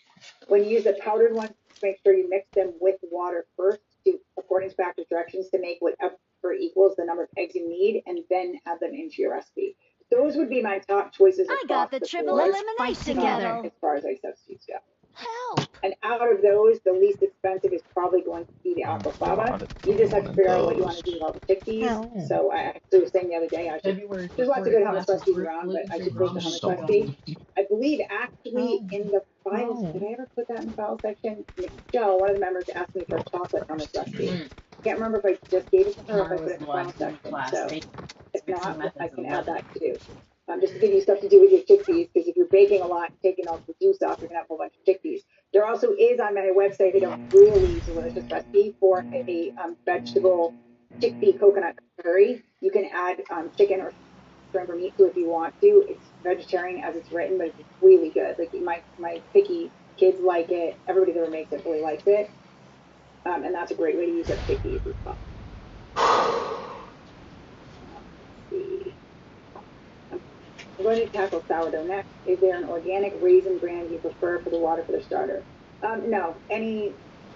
When you use the powdered ones, make sure you mix them with water first, according to factory directions, to make whatever equals the number of eggs you need, and then add them into your recipe. Those would be my top choices. I got the triple board, elimination together. as far as egg substitutes go. Help! And out of those, the least expensive is probably going to be the aquafaba. You just have to figure out what you want to do with all the chickpeas. So I actually was saying the other day, there's lots of good hummus recipes around, but I should post a hummus recipe. I believe actually in the files, did I ever put that in the file section? Michelle, one of the members, asked me for a chocolate hummus recipe. I can't remember if I just gave it to her or if I put it in the file section. So if not, I can add that too. Just to give you stuff to do with your chickpeas, because if you're baking a lot and taking all the juice off, you're going to have a whole bunch of chickpeas. There also is on my website a really delicious recipe for a vegetable chickpea coconut curry. You can add chicken or shrimp or meat to if you want to. It's vegetarian as it's written, but it's really good. Like my picky kids like it. Everybody that makes it really likes it. And that's a great way to use up chickpeas as well. Let's see. I'm going to tackle sourdough next. Is there an organic raisin brand you prefer for the water for the starter? No, any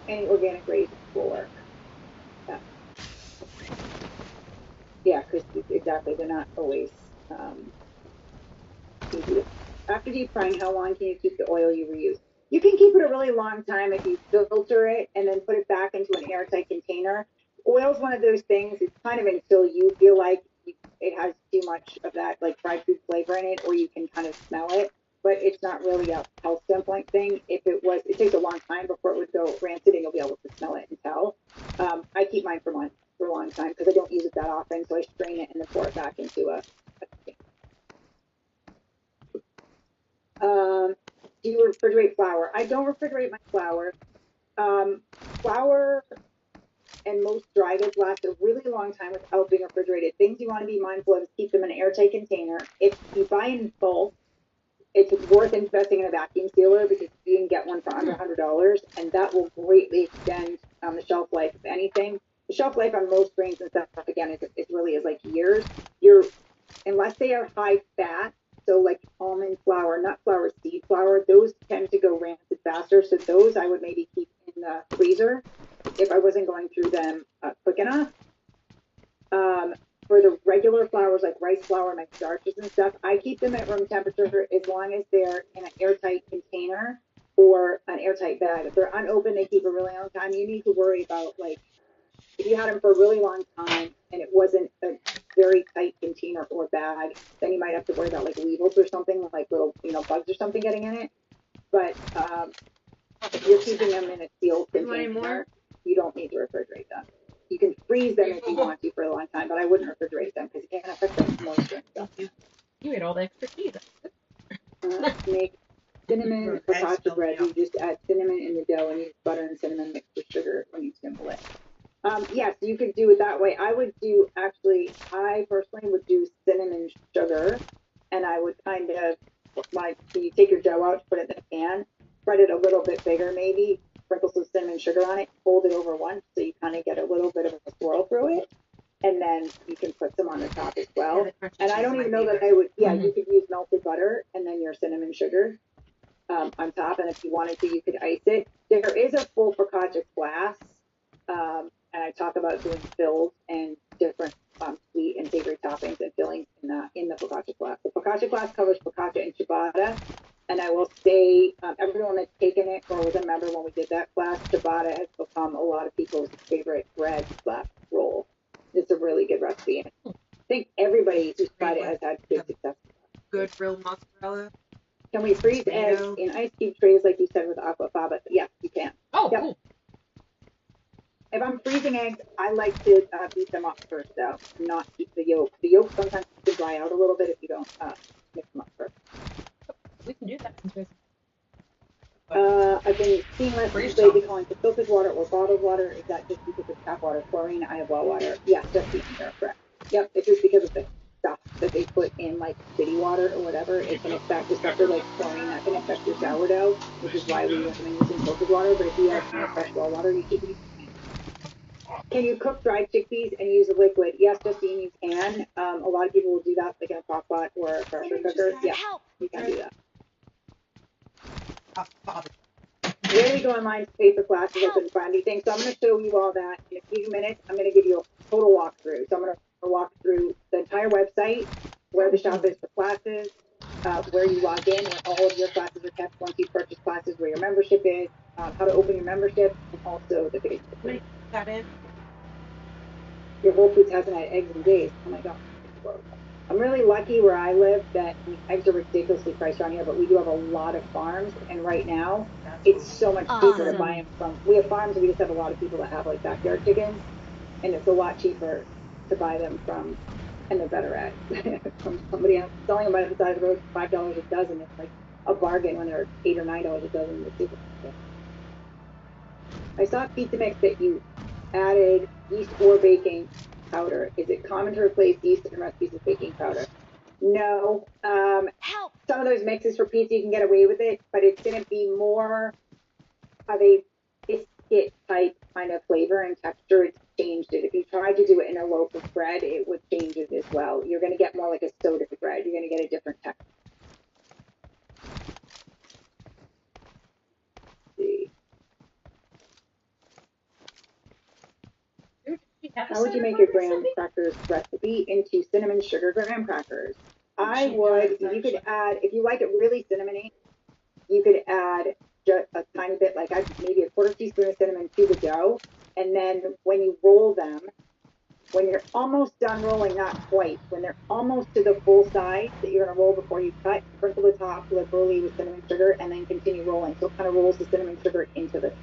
organic raisin will work. Yeah. Yeah, crispy, exactly. They're not always easy. After deep frying, how long can you keep the oil you reuse? You can keep it a really long time if you filter it and then put it back into an airtight container. Oil is one of those things, it's kind of until you feel like it has too much of that like fried food flavor in it, or you can kind of smell it, but it's not really a health standpoint thing. If it was, it takes a long time before it would go rancid and you'll be able to smell it and tell. I keep mine for months, for a long time, because I don't use it that often, so I strain it and then pour it back into a do you refrigerate flour? I don't refrigerate my flour. Flour and most dry goods last a really long time without being refrigerated. Things you want to be mindful of is keep them in an airtight container. If you buy in bulk, it's worth investing in a vacuum sealer because you can get one for under $100, and that will greatly extend the shelf life of anything. The shelf life on most grains and stuff, again, it really is like years. Unless they are high fat, so like almond flour, nut flour, seed flour, those tend to go rancid faster. So those I would maybe keep in the freezer if I wasn't going through them quick enough. For the regular flours like rice flour, my starches and stuff, I keep them at room temperature as long as they're in an airtight container or an airtight bag. If they're unopened, they keep a really long time. You need to worry about like if you had them for a really long time and it wasn't a very tight container or bag, then you might have to worry about like weevils or something, like little bugs or something getting in it. But if you're keeping them in a sealed container, you don't need to refrigerate them. You can freeze them if you want to for a long time, but I wouldn't refrigerate them because it can affect the moisture and stuff. You ate all the extra cheese. Make cinnamon focaccia bread. You just add cinnamon in the dough and use butter and cinnamon mixed with sugar when you scramble it. Yes, you could do it that way. I personally would do cinnamon sugar, and I would kind of like you take your dough out, put it in a pan, spread it a little bit bigger, maybe sprinkle some cinnamon sugar on it, fold it over once, so you kind of get a little bit of a swirl through it, and then you can put some on the top as well. And I don't even know that I would. Yeah, you could use melted butter and then your cinnamon sugar on top, and if you wanted to, you could ice it. There is a full focaccia class. And I talk about doing fills and different sweet and savory toppings and fillings in the focaccia class. The focaccia class covers focaccia and ciabatta, and I will say everyone that's taken it or was a member when we did that class, ciabatta has become a lot of people's favorite bread roll. It's a really good recipe. I think everybody who's tried it has had good success. Good grilled mozzarella. Can we freeze eggs in ice cube trays like you said with aquafaba? Yes, you can. Oh, yep. Cool. If I'm freezing eggs, I like to beat them up first, though, not keep the yolk. The yolk sometimes can dry out a little bit if you don't mix them up first. We can do that since I've been seeing less lately calling for filtered water or bottled water. Is that just because of tap water, chlorine? I have well water. Yes, that's the answer. Correct. Yep, it's just because of the stuff that they put in, like city water or whatever. It can affect, especially like chlorine, that can affect your sourdough, which is why we recommend using filtered water. But if you have fresh well water, you should use. Can you cook dried chickpeas and use a liquid? Yes, Justine, you can. A lot of people will do that, like in a crock pot or a pressure cooker. Yeah, you can do that. Where do we go online to pay for classes and find anything? So I'm going to show you all that in a few minutes. I'm going to give you a total walkthrough. So I'm going to walk through the entire website, where the shop is for classes, where you log in, where all of your classes are kept once you purchase classes, where your membership is, how to open your membership, and also the Facebook group. Got in. Your Whole Foods hasn't had eggs in days. Oh my God. I'm really lucky where I live that eggs are ridiculously priced around here, but we do have a lot of farms, and right now it's so much cheaper to buy them from. We have farms, and we just have a lot of people that have like backyard chickens, and it's a lot cheaper to buy them from, and they're better eggs from somebody else selling them by the side of the road for $5 a dozen. It's like a bargain when they're $8 or $9 a dozen in the supermarket. I saw a pizza mix that you added yeast or baking powder. Is it common to replace yeast in recipes with baking powder? No. Some of those mixes for pizza you can get away with it, but it's going to be more of a biscuit type kind of flavor and texture. It's changed it. If you tried to do it in a loaf of bread, it would change it as well. You're going to get more like a soda bread. You're going to get a different texture. Let's see. How would you make your graham crackers recipe into cinnamon sugar graham crackers? I would, you could add, if you like it really cinnamony, you could add just a tiny bit, like maybe a quarter teaspoon of cinnamon to the dough. And then when you roll them, when you're almost done rolling, not quite, when they're almost to the full size that you're going to roll before you cut, sprinkle the top liberally with cinnamon sugar and then continue rolling. So it kind of rolls the cinnamon sugar into the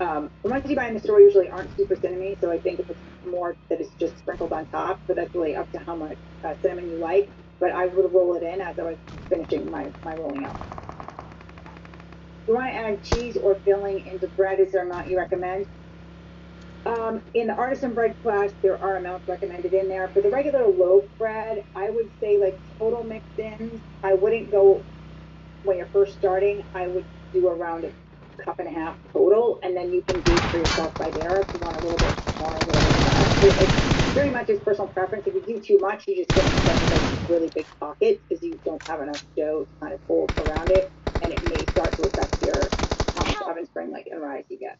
the ones you buy in the store usually aren't super cinnamony, so I think if it's more that it's just sprinkled on top, but that's really up to how much cinnamon you like. But I would roll it in as I was finishing my rolling out. If you want to add cheese or filling into bread, is there an amount you recommend? In the artisan bread class, there are amounts recommended in there. For the regular loaf bread, I would say like total mix-ins, I wouldn't go, when you're first starting, I would do around a cup and a half total, and then you can gauge for yourself by there if you want a little bit more, a little bit less. It's very much is personal preference. If you do too much, you just get like really big pockets because you don't have enough dough to kind of fold around it, and it may start to affect your how much oven spring like and rise you get.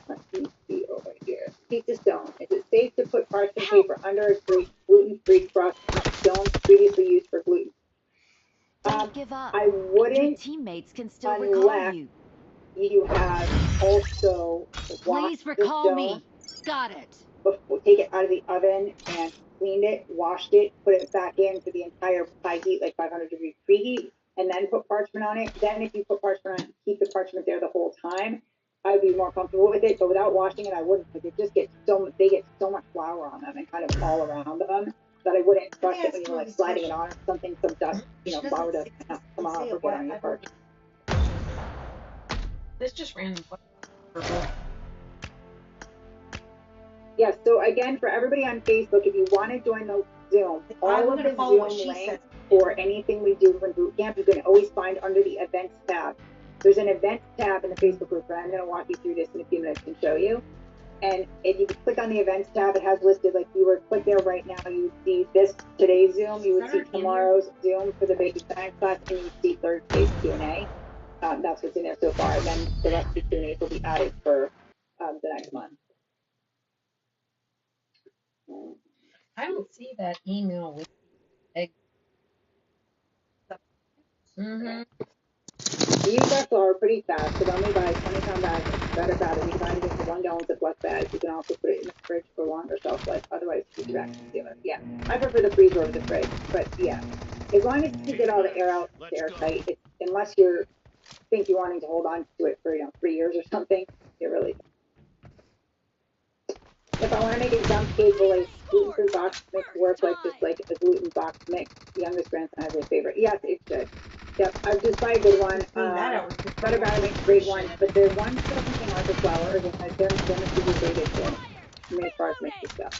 Let me see over here. Pizza stone. Is it safe to put parchment paper under a gluten-free crust stones previously used for gluten? Don't give up. I wouldn't. Your teammates can still recall you. You have also Please recall me. Got it. Before, take it out of the oven and cleaned it, washed it, put it back in to the entire high heat, like 500-degree preheat, and then put parchment on it. Then if you put parchment on it, keep the parchment there the whole time. I would be more comfortable with it, but without washing it, I wouldn't, because it just gets they get so much flour on them and kind of all around them that I wouldn't trust it when you were like sliding it on or something. Some dust, flour doesn't come out or get on your parchment. This just random. Yes, so again, for everybody on Facebook, if you want to join the Zoom, all of the Zoom links for anything we do from boot camp, you can always find under the events tab. There's an events tab in the Facebook group, and I'm going to walk you through this in a few minutes and show you. And if you click on the events tab, it has listed, like you were click there right now, you would see today's Zoom, you would see tomorrow's Zoom for the basic science class, and you would see Thursday's Q&A. That's what's in there so far, and then the rest of the Q&As will be added for the next month. I don't see that email with egg. These bags are pretty fast, but only buy 20-pound bags of better batter. We divided into 1 gallon Ziploc bags. You can also put it in the fridge for longer shelf life. Otherwise, keep your bags concealer. Yeah, I prefer the freezer over the fridge, but yeah, as long as you get all the air out, it's airtight. It's, unless you think you're wanting to hold on to it for 3 years or something, it really. If I want to make a dump cake, will a gluten-free box mix work just like a gluten box mix? Youngest grandson has a favorite. Yes, it should. Yep, I've just buy a good one. Better batter makes great ones, but the ones from King Arthur flour, they're refrigerated too. I mean, as far as mixing stuff.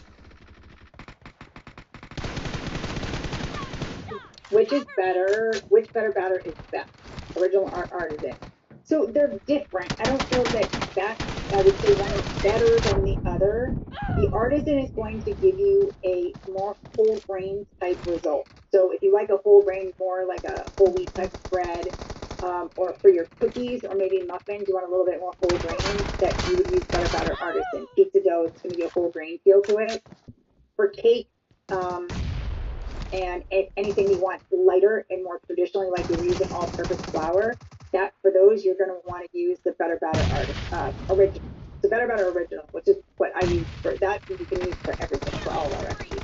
Which is better? Which better batter is best? Original or artisan? So they're different. I don't know that I would say one is better than the other. The artisan is going to give you a more whole grain type result. So if you like a whole grain, more like a whole wheat type of bread, or for your cookies or maybe muffins, you want a little bit more whole grain, that you would use better batter artisan. Pizza dough, it's going to be a whole grain feel to it. For cake, and anything you want lighter and more traditionally, like you're using all-purpose flour, that for those you're going to want to use the better batter original. The better batter original, which is what I use for that. You can use for everything, for all of our recipes.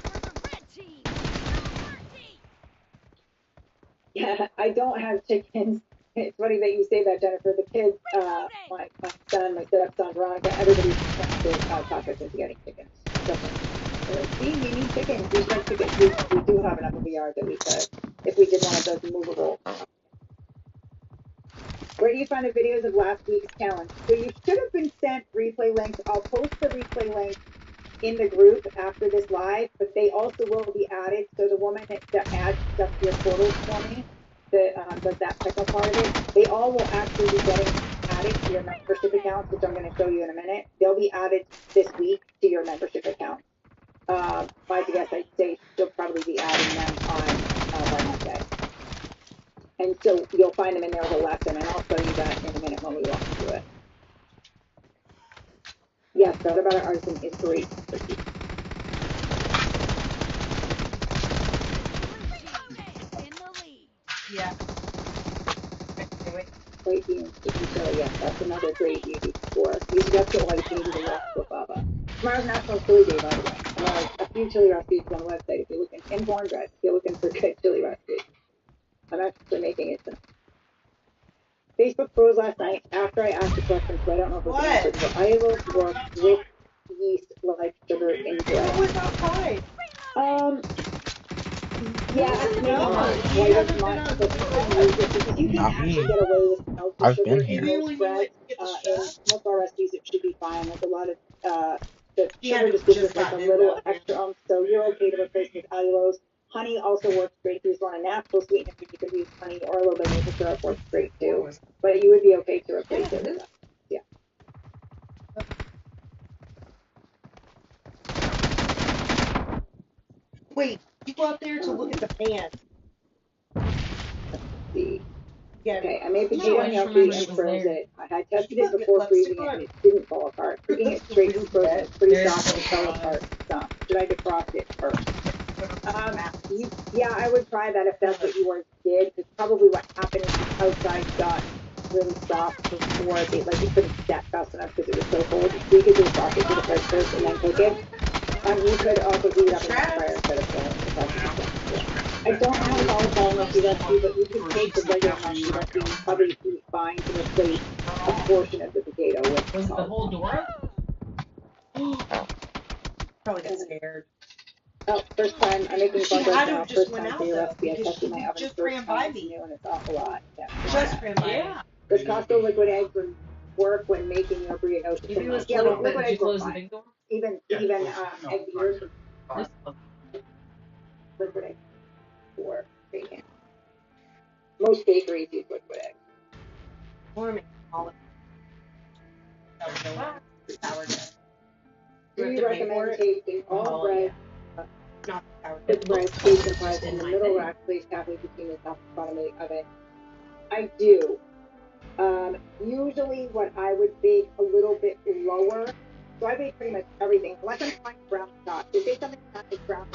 Yeah, I don't have chickens. It's funny that you say that, Jennifer. The kids, my son, my stepson, Veronica, everybody's processing into getting chickens. We need chickens. We should have chickens. We do have enough of a yard that we could, if we did one of those movable. Where do you find the videos of last week's challenge? So you should have been sent replay links. I'll post the replay link in the group after this live, but they also will be added. So the woman that adds stuff to your portals for me, that does that technical part of it, they all will actually be getting added to your membership accounts, which I'm going to show you in a minute. They'll be added this week to your membership account. I guess I'd say she'll probably be adding them on by Monday. And so you'll find them in there as a lesson, and I'll show you that in a minute when we walk through it. Yes, thought about it, arson is great for you. Yeah. White beans, yeah, that's another great beauty score. You should just get white beans and rest with Baba. Tomorrow's National Chili Day, by the way. And there are a few chili recipes on the website if you're looking, in cornbread, if you're looking for good chili recipes. I'm actually making it tonight. Facebook froze last night after I asked the question, so I don't know if it was answered. But Ilos work with yeast like sugar in bread. Who was outside? Yeah, maybe not quite as much, but you can use it because you can Not actually me. get away with melted I've sugar been in here. most breads. In most of our recipes, it should be fine. Like a lot of the He sugar had just gives us just like a gotten in little that. extra so you're okay to replace with allulose. Honey also works great if you just want a natural sweetener. You could use honey or a little bit of maple syrup works great too. But you would be okay to replace it with that. Yeah. Wait, you go out there to look at the pan. Let's see. Yeah. Okay, I made No, potato I just gnocchi remembered and it was froze there. it. I had tested it before freezing it and it didn't fall apart. Cooking it straight from frozen is pretty soft and it fell apart some. Should I defrost it first? Yeah, I would try that if that's what you did, because probably what happened is the outside got really soft before they, like, it couldn't set fast enough because it was so cold. So you could defrost it to the fridge first and then cook it. You could also heat it up in the fire instead of boiling it. That's what you can. I don't have a volatile gnocchi recipe, but you can take the regular gnocchi recipe and probably heat fine to replace a portion of the potato with Was it the whole door? Probably got scared. Oh, first time I'm making She cornbread had to now. have just First went time out for your though, recipe. I because tested my she oven just first ran time. by It's me. new and it's off a lot. Yeah. Just ran by me. Does Costco liquid eggs work when making your brioche? Maybe it was Yeah, closed. liquid Did you eggs work close the fine. big door? Even egg beaters are liquid eggs for baking. Most bakeries use liquid eggs. I want to make olive. Do you recommend tasting all bread? Not sour. Thick bread, cakes, and pies in the middle rack, place halfway between the top and bottom of the oven? I do. Usually what I would bake a little bit lower. So I bake pretty much everything. Unless I'm trying brown stock. If it's something that is brown